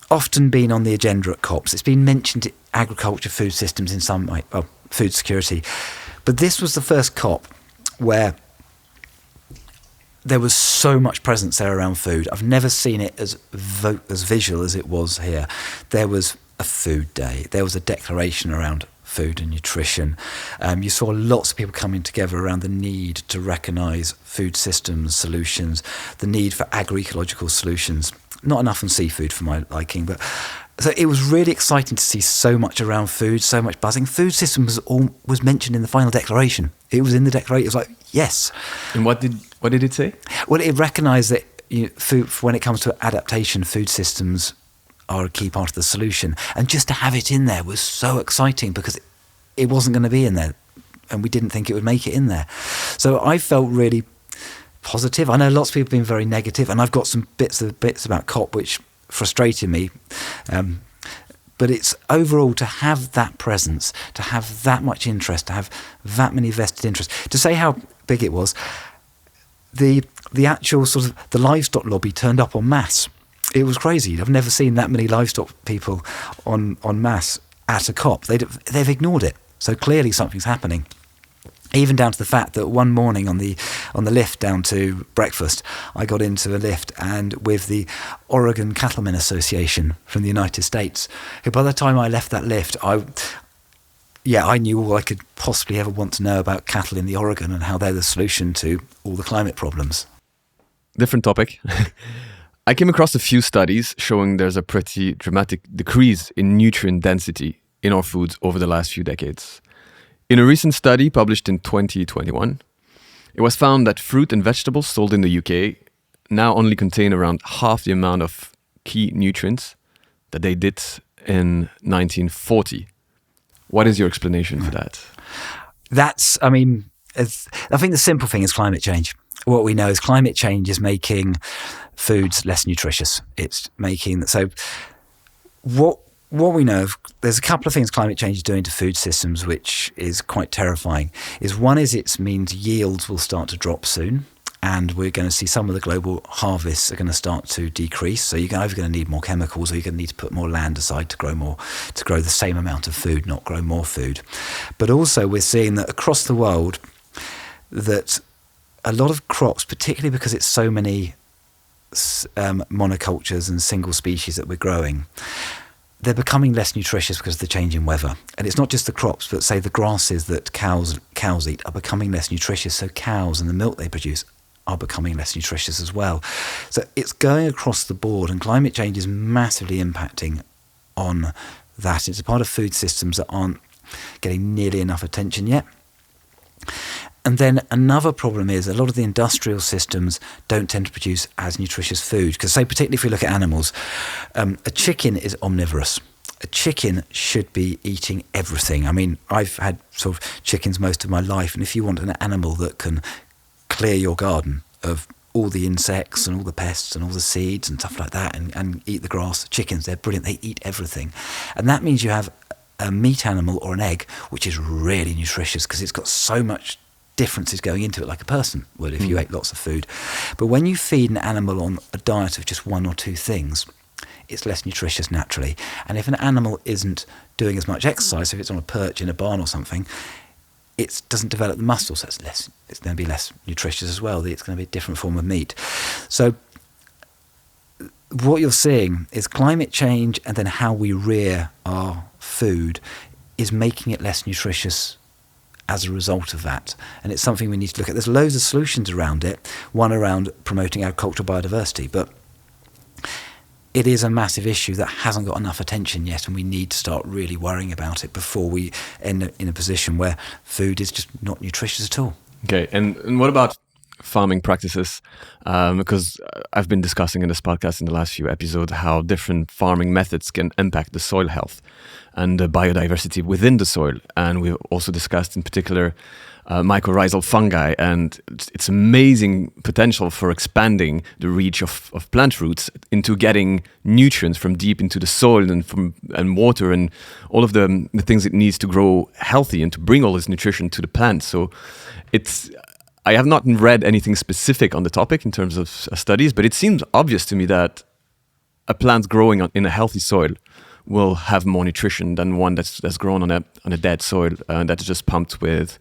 often been on the agenda at COPs. It's been mentioned, agriculture, food systems in some way, food security. But this was the first COP where there was so much presence there around food. I've never seen it as visual as it was here. There was a food day. There was a declaration around food and nutrition. You saw lots of people coming together around the need to recognise food systems solutions, the need for agroecological solutions. Not enough on seafood for my liking, but so it was really exciting to see so much around food, so much buzzing. Food systems was mentioned in the final declaration. It was in the declaration. It was like, yes. And what did it say? Well, it recognised that food, when it comes to adaptation, food systems are a key part of the solution. And just to have it in there was so exciting because it wasn't going to be in there, and we didn't think it would make it in there. So I felt really positive. I know lots of people have been very negative, and I've got some bits about COP which frustrated me. But it's overall to have that presence, to have that much interest, to have that many vested interests, to say how big it was. The actual sort of the livestock lobby turned up en masse. It was crazy. I've never seen that many livestock people en masse at a COP. They've ignored it. So clearly something's happening. Even down to the fact that one morning on the lift down to breakfast, I got into a lift and with the Oregon Cattlemen Association from the United States, who by the time I left that lift, I knew all I could possibly ever want to know about cattle in the Oregon and how they're the solution to all the climate problems. Different topic. I came across a few studies showing there's a pretty dramatic decrease in nutrient density in our foods over the last few decades. In a recent study published in 2021, it was found that fruit and vegetables sold in the UK now only contain around half the amount of key nutrients that they did in 1940. What is your explanation for that? I think the simple thing is climate change. What we know is climate change is making foods less nutritious. It's making so. What we know, there's a couple of things climate change is doing to food systems, which is quite terrifying. One is it means yields will start to drop soon, and we're going to see some of the global harvests are going to start to decrease. So you're either going to need more chemicals, or you're going to need to put more land aside to grow the same amount of food, not grow more food. But also we're seeing that across the world, that a lot of crops, particularly because it's so many monocultures and single species that we're growing, they're becoming less nutritious because of the change in weather. And it's not just the crops, but say the grasses that cows eat are becoming less nutritious. So cows and the milk they produce are becoming less nutritious as well. So it's going across the board, and climate change is massively impacting on that. It's a part of food systems that aren't getting nearly enough attention yet. And then another problem is a lot of the industrial systems don't tend to produce as nutritious food. Because say, particularly if we look at animals, a chicken is omnivorous. A chicken should be eating everything. I mean, I've had sort of chickens most of my life. And if you want an animal that can clear your garden of all the insects and all the pests and all the seeds and stuff like that and eat the grass, chickens, they're brilliant. They eat everything. And that means you have a meat animal or an egg, which is really nutritious because it's got so much differences going into it, like a person would if you ate lots of food. But when you feed an animal on a diet of just one or two things, it's less nutritious naturally. And if an animal isn't doing as much exercise, if it's on a perch in a barn or something, it doesn't develop the muscle, so it's going to be less nutritious as well. It's going to be a different form of meat. So what you're seeing is climate change, and then how we rear our food is making it less nutritious as a result of that. And it's something we need to look at. There's loads of solutions around it, one around promoting agricultural biodiversity, but it is a massive issue that hasn't got enough attention yet, and we need to start really worrying about it before we end in a position where food is just not nutritious at all. Okay, and what about farming practices? Because I've been discussing in this podcast in the last few episodes how different farming methods can impact the soil health and the biodiversity within the soil. And we've also discussed in particular mycorrhizal fungi and its amazing potential for expanding the reach of plant roots into getting nutrients from deep into the soil and water and all of the things it needs to grow healthy and to bring all this nutrition to the plant. So I have not read anything specific on the topic in terms of studies, but it seems obvious to me that a plant growing in a healthy soil will have more nutrition than one that's grown on a dead soil that's just pumped with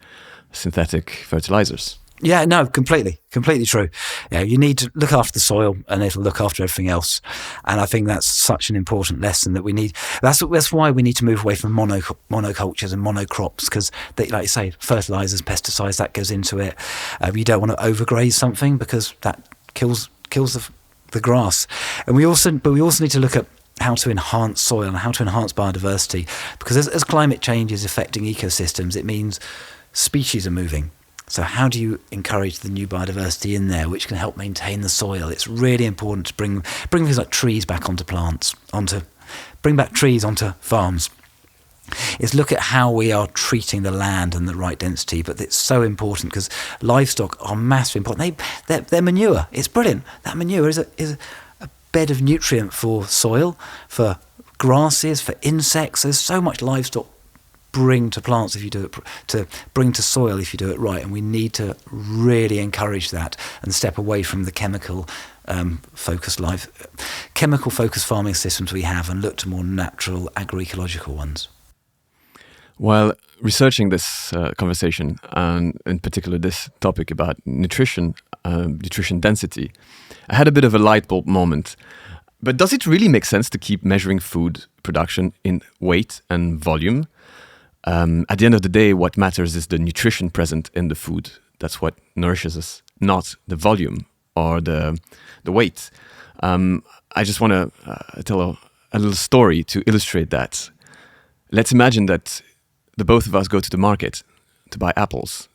synthetic fertilizers. Yeah, no, completely true. Yeah, you need to look after the soil, and it'll look after everything else. And I think that's such an important lesson that we need. That's why we need to move away from monocultures and monocrops, because, like you say, fertilizers, pesticides, that goes into it. You don't want to overgraze something because that kills the grass. And we also need to look at how to enhance soil and how to enhance biodiversity, because as climate change is affecting ecosystems, it means species are moving. So how do you encourage the new biodiversity in there, which can help maintain the soil? It's really important to bring things like trees back onto bring back trees onto farms. Is look at how we are treating the land and the right density. But it's so important because livestock are massively important. They're manure. It's brilliant. That manure is a bed of nutrient for soil, for grasses, for insects. There's so much livestock bring to plants if you do it, to bring to soil if you do it right, and we need to really encourage that and step away from the chemical focused farming systems we have and look to more natural agroecological ones. While researching this conversation, and in particular this topic about nutrition density, I had a bit of a light bulb moment. But does it really make sense to keep measuring food production in weight and volume? At the end of the day, what matters is the nutrition present in the food. That's what nourishes us, not the volume or the weight. I just want to tell a little story to illustrate that. Let's imagine that the both of us go to the market to buy apples,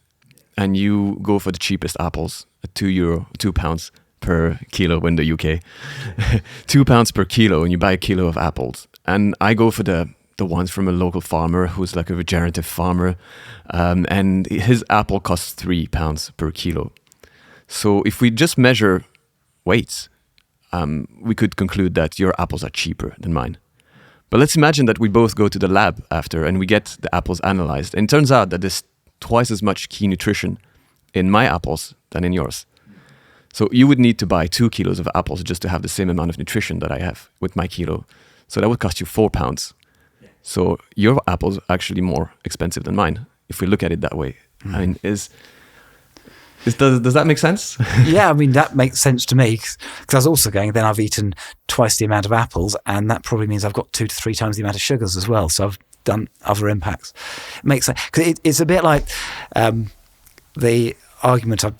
and you go for the cheapest apples at £2 per kilo in the UK. £2 per kilo, and you buy a kilo of apples. And I go for the ones from a local farmer who's like a regenerative farmer, and his apple costs £3 per kilo. So if we just measure weights, we could conclude that your apples are cheaper than mine. But let's imagine that we both go to the lab after and we get the apples analyzed, and it turns out that there's twice as much key nutrition in my apples than in yours. So you would need to buy 2 kilos of apples just to have the same amount of nutrition that I have with my kilo. So that would cost you £4. So your apples are actually more expensive than mine, if we look at it that way. I mean, does that make sense? Yeah, I mean, that makes sense to me, because I was also going, then I've eaten twice the amount of apples, and that probably means I've got 2 to 3 times the amount of sugars as well. So I've done other impacts. It makes sense. Because it's a bit like the argument, I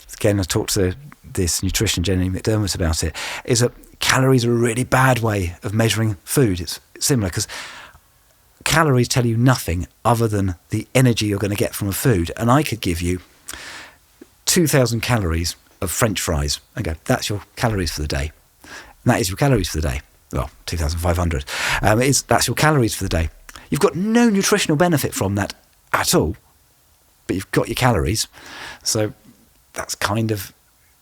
talked to this nutrition Jenny McDermott about it, is that calories are a really bad way of measuring food. It's similar, because calories tell you nothing other than the energy you're going to get from a food. And I could give you 2,000 calories of French fries and go, that's your calories for the day. And that is your calories for the day. Well, 2,500. That's your calories for the day. You've got no nutritional benefit from that at all, but you've got your calories. So that's kind of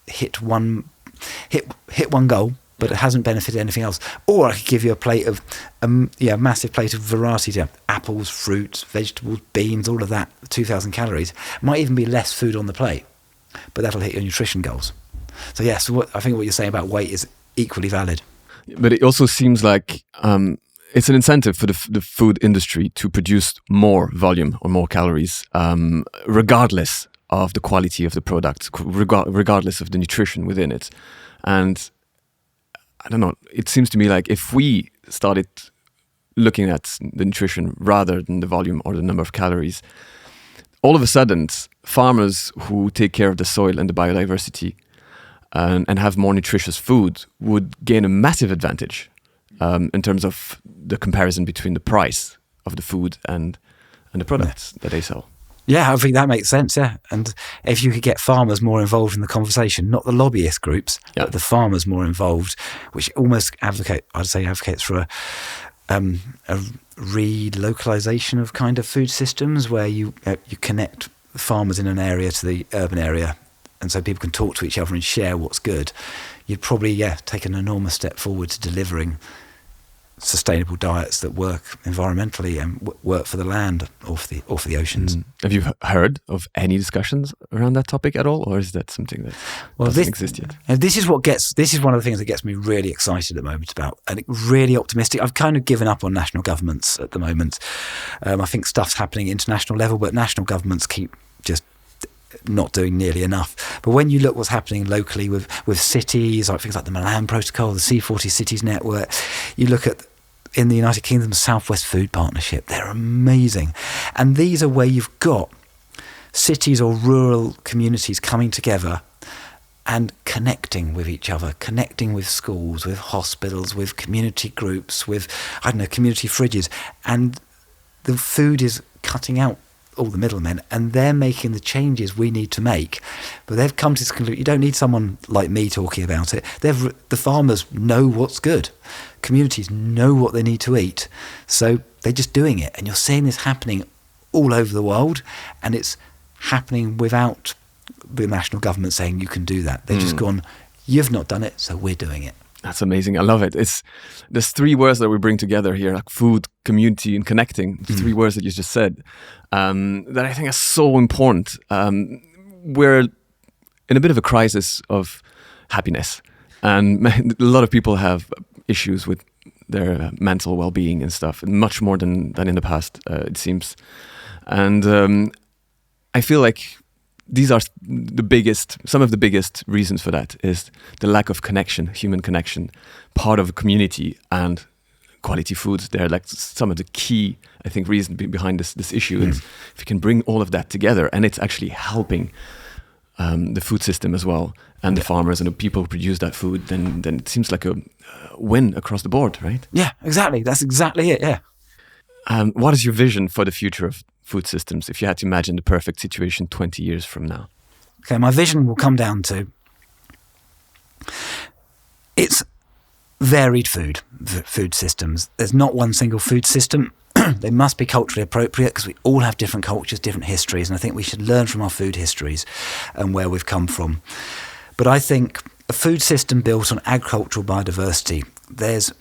hit one goal, but it hasn't benefited anything else. Or I could give you a plate of, a massive plate of variety, apples, fruits, vegetables, beans, all of that, 2,000 calories. Might even be less food on the plate, but that'll hit your nutrition goals. So I think what you're saying about weight is equally valid. But it also seems like it's an incentive for the food industry to produce more volume or more calories, regardless of the quality of the product, regardless of the nutrition within it. And I don't know, it seems to me like if we started looking at the nutrition rather than the volume or the number of calories, all of a sudden, farmers who take care of the soil and the biodiversity and have more nutritious food would gain a massive advantage in terms of the comparison between the price of the food and the products that they sell. Yeah, I think that makes sense, yeah. And if you could get farmers more involved in the conversation, not the lobbyist groups, but the farmers more involved, which almost advocates for a relocalization of kind of food systems where you connect farmers in an area to the urban area, and so people can talk to each other and share what's good. You'd probably take an enormous step forward to delivering sustainable diets that work environmentally and work for the land or for the oceans. Have you heard of any discussions around that topic at all, or is that something that doesn't exist yet? This is one of the things that gets me really excited at the moment about, and really optimistic. I've kind of given up on national governments at the moment. I think stuff's happening at international level, but national governments keep just not doing nearly enough. But when you look what's happening locally with cities, like things like the Milan Protocol, the C40 Cities Network, you look at in the United Kingdom, Southwest Food Partnership, they're amazing. And these are where you've got cities or rural communities coming together and connecting with each other, connecting with schools, with hospitals, with community groups, with, community fridges. And the food is cutting out all the middlemen, and they're making the changes we need to make. But they've come to this conclusion. You don't need someone like me talking about it. The farmers know what's good. Communities know what they need to eat. So they're just doing it. And you're seeing this happening all over the world, and it's happening without the national government saying you can do that. They've just gone, you've not done it, so we're doing it. That's amazing. I love it. There's three words that we bring together here, like food, community, and connecting. Three words that you just said that I think are so important. We're in a bit of a crisis of happiness, and a lot of people have issues with their mental well-being and stuff, much more than in the past, it seems. And I feel like these are some of the biggest reasons for that is the lack of connection, human connection, part of a community, and quality foods. They're like some of the key, I think, reasons behind this issue. Is if you can bring all of that together, and it's actually helping the food system as well, and the farmers and the people who produce that food, then it seems like a win across the board, right? Yeah, exactly. That's exactly it, yeah. What is your vision for the future of food systems if you had to imagine the perfect situation 20 years from now? Okay, my vision will come down to it's varied food systems. There's not one single food system. They must be culturally appropriate because we all have different cultures, different histories, and I think we should learn from our food histories and where we've come from. But I think a food system built on agricultural biodiversity, there's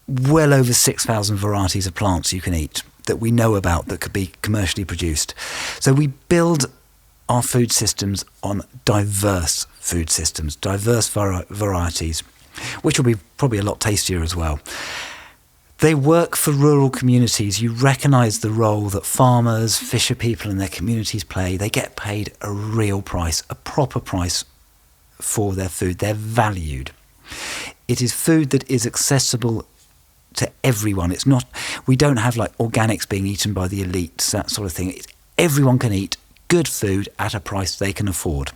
well over 6,000 varieties of plants you can eat that we know about that could be commercially produced. So we build our food systems on diverse food systems, diverse varieties, which will be probably a lot tastier as well. They work for rural communities. You recognise the role that farmers, fisher people and their communities play. They get paid a real price, a proper price for their food. They're valued. It is food that is accessible to everyone. It's not, we don't have like organics being eaten by the elites, that sort of thing. Everyone can eat good food at a price they can afford.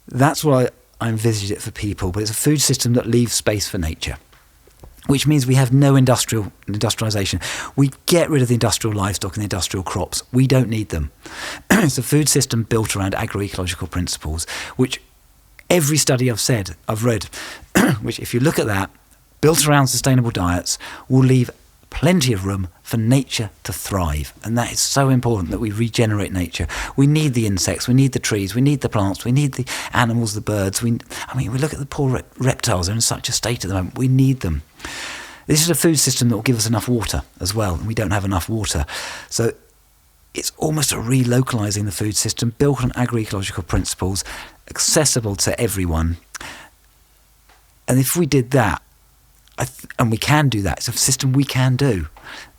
That's why I envisage it for people, but it's a food system that leaves space for nature, which means we have no industrialisation. We get rid of the industrial livestock and the industrial crops. We don't need them. It's a food system built around agroecological principles, which every study I've read, which if you look at that, built around sustainable diets, will leave plenty of room for nature to thrive. And that is so important that we regenerate nature. We need the insects, we need the trees, we need the plants, we need the animals, the birds. We look at the poor reptiles, they're in such a state at the moment. We need them. This is a food system that will give us enough water as well, and we don't have enough water. So it's almost a relocalising the food system, built on agroecological principles, accessible to everyone. And if we did that, and we can do that. It's a system we can do.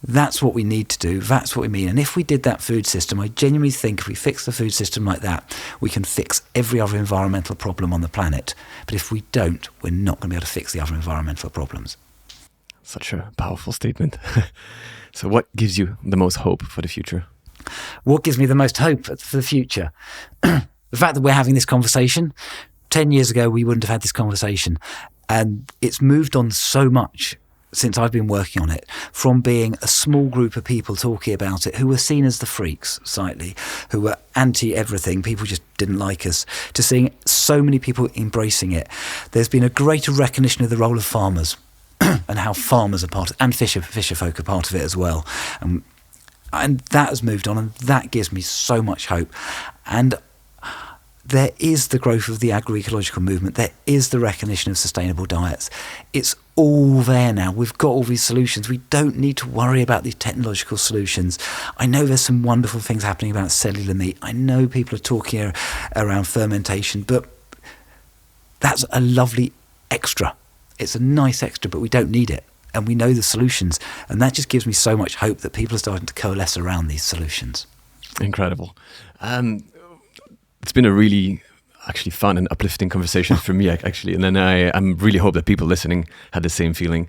That's what we need to do. That's what we mean. And if we did that food system, I genuinely think if we fix the food system like that, we can fix every other environmental problem on the planet. But if we don't, we're not going to be able to fix the other environmental problems. Such a powerful statement. So what gives you the most hope for the future? What gives me the most hope for the future? The fact that we're having this conversation. 10 years ago, we wouldn't have had this conversation. And it's moved on so much since I've been working on it, from being a small group of people talking about it who were seen as the freaks slightly, who were anti-everything, people just didn't like us, to seeing so many people embracing it. There's been a greater recognition of the role of farmers and how farmers are part of it, and fisher folk are part of it as well. And that has moved on, and that gives me so much hope. And there is the growth of the agroecological movement. There is the recognition of sustainable diets. It's all there now. We've got all these solutions. We don't need to worry about these technological solutions. I know there's some wonderful things happening about cellular meat. I know people are talking around fermentation, but that's a lovely extra. It's a nice extra, but we don't need it. And we know the solutions. And that just gives me so much hope that people are starting to coalesce around these solutions. Incredible. It's been a really actually fun and uplifting conversation for me, actually. And then I really hope that people listening had the same feeling.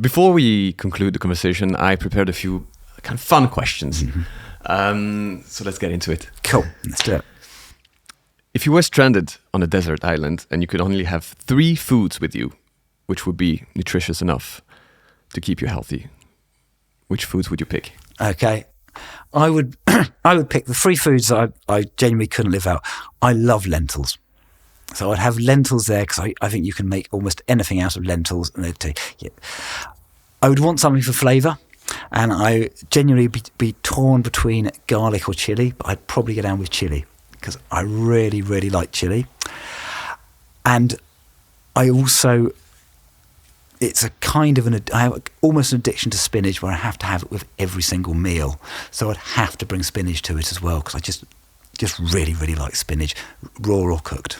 Before we conclude the conversation, I prepared a few kind of fun questions. Mm-hmm. So let's get into it. Cool. Let's do it. If you were stranded on a desert island and you could only have 3 foods with you, which would be nutritious enough to keep you healthy, which foods would you pick? Okay. I would pick the 3 foods that I genuinely couldn't live out. I love lentils. So I'd have lentils there because I think you can make almost anything out of lentils. And I would want something for flavour, and I genuinely be torn between garlic or chilli, but I'd probably go down with chilli because I really, really like chilli. And I also... It's a kind of I have almost an addiction to spinach where I have to have it with every single meal. So I'd have to bring spinach to it as well because I just really, really like spinach, raw or cooked.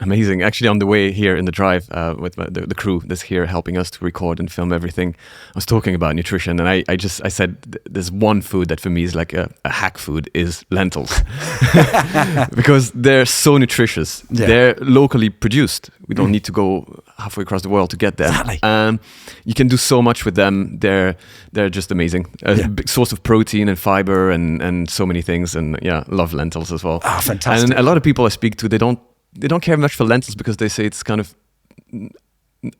Amazing. Actually, on the way here in the drive with the crew that's here helping us to record and film everything, I was talking about nutrition, and I said there's one food that for me is like a hack food is lentils because they're so nutritious. Yeah. They're locally produced. We don't need to go halfway across the world to get them. Exactly. You can do so much with them. They're just amazing. A big source of protein and fiber and so many things. And yeah, love lentils as well. Oh, fantastic. And a lot of people I speak to, they don't care much for lentils because they say it's kind of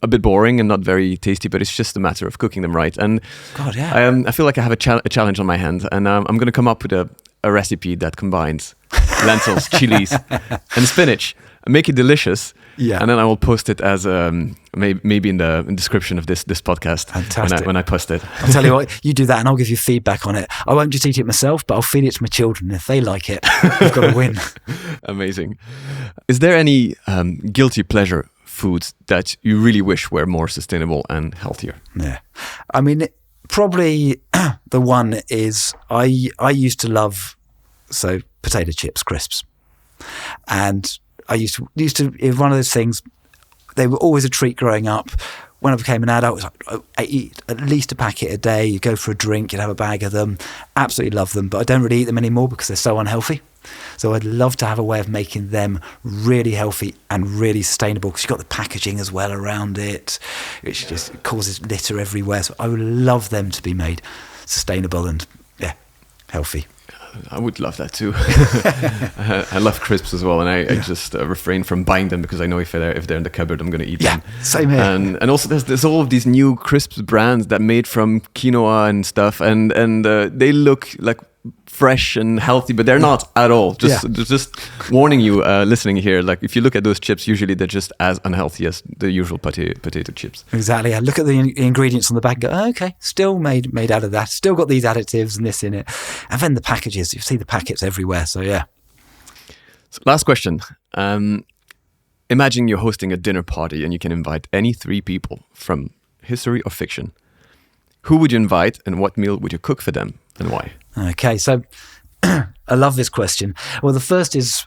a bit boring and not very tasty, but it's just a matter of cooking them right. And God, yeah. I feel like I have a challenge on my hand, and I'm going to come up with a recipe that combines lentils, chilies, and spinach, and make it delicious. Yeah. And then I will post it as maybe in the description of this podcast. Fantastic. When I post it. I'll tell you what, you do that and I'll give you feedback on it. I won't just eat it myself, but I'll feed it to my children. If they like it, we've got to win. Amazing. Is there any guilty pleasure foods that you really wish were more sustainable and healthier? Yeah. I mean, probably the one is I used to love potato chips, crisps. And I used to it was one of those things, they were always a treat growing up. When I became an adult, it was like, I eat at least a packet a day. You go for a drink, you'd have a bag of them. Absolutely love them, but I don't really eat them anymore because they're so unhealthy. So I'd love to have a way of making them really healthy and really sustainable because you've got the packaging as well around it, which just causes litter everywhere. So I would love them to be made sustainable and healthy. I would love that too. I love crisps as well, and I just refrain from buying them because I know if they're in the cupboard, I'm going to eat them. Same here. And also there's all of these new crisps brands that made from quinoa and stuff, and they look like fresh and healthy, but they're not at all. Just warning you, listening here, like if you look at those chips, usually they're just as unhealthy as the usual potato chips. Exactly. I look at the ingredients on the bag and go, oh, okay, still made out of that, still got these additives and this in it. And then the packages, you see the packets everywhere. So yeah. So last question. Imagine you're hosting a dinner party and you can invite any 3 people from history or fiction. Who would you invite and what meal would you cook for them and why? Okay, so I love this question. Well, the first is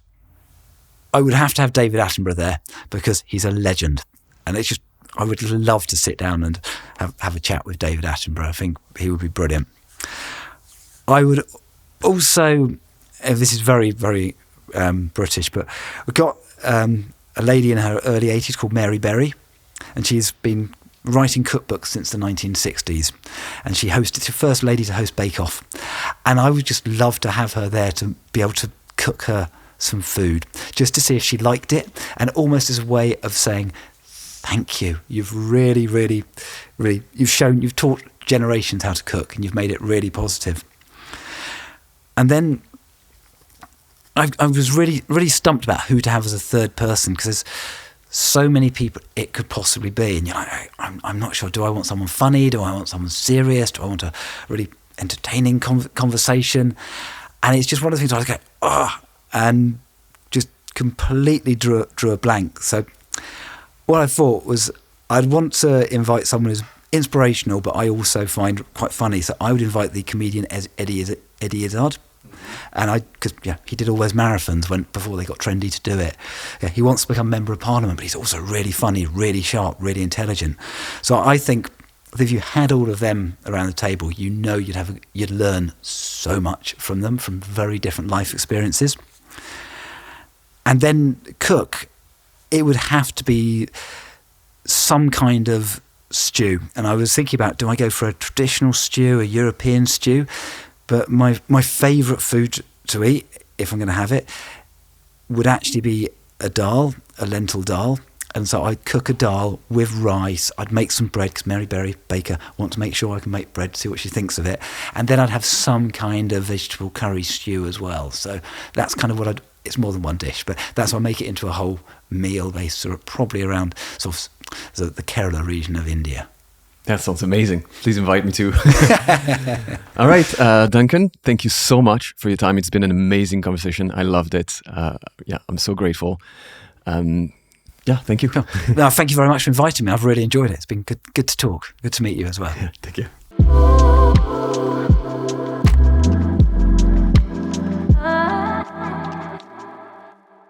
I would have to have David Attenborough there because he's a legend. And it's just, I would love to sit down and have a chat with David Attenborough. I think he would be brilliant. I would also, this is very, very British, but we've got a lady in her early 80s called Mary Berry, and she's been writing cookbooks since the 1960s, and she's the first lady to host Bake Off. And I would just love to have her there to be able to cook her some food, just to see if she liked it, and almost as a way of saying, thank you. You've really, really, really, you've taught generations how to cook, and you've made it really positive. And then I was really, really stumped about who to have as a third person, because there's so many people it could possibly be. And you're like, I'm not sure. Do I want someone funny? Do I want someone serious? Do I want a really entertaining conversation? And it's just one of the things I was like, and just completely drew a blank. So what I thought was I'd want to invite someone who's inspirational, but I also find quite funny. So I would invite the comedian Eddie Izzard. And because he did all those marathons before they got trendy to do it. Yeah, he wants to become Member of Parliament, but he's also really funny, really sharp, really intelligent. So I think if you had all of them around the table, you'd learn so much from them, from very different life experiences. And then cook, it would have to be some kind of stew. And I was thinking about, do I go for a traditional stew, a European stew? But my favourite food to eat, if I'm going to have it, would actually be a lentil dal. And so I'd cook a dal with rice. I'd make some bread, because Mary Berry, baker, wants to make sure I can make bread, see what she thinks of it. And then I'd have some kind of vegetable curry stew as well. So that's kind of it's more than one dish, but that's how I make it into a whole meal based sort of probably around sort of the Kerala region of India. That sounds amazing. Please invite me too. All right, Duncan, thank you so much for your time. It's been an amazing conversation. I loved it. I'm so grateful. Thank you. No, thank you very much for inviting me. I've really enjoyed it. It's been good to talk. Good to meet you as well. Yeah, thank you.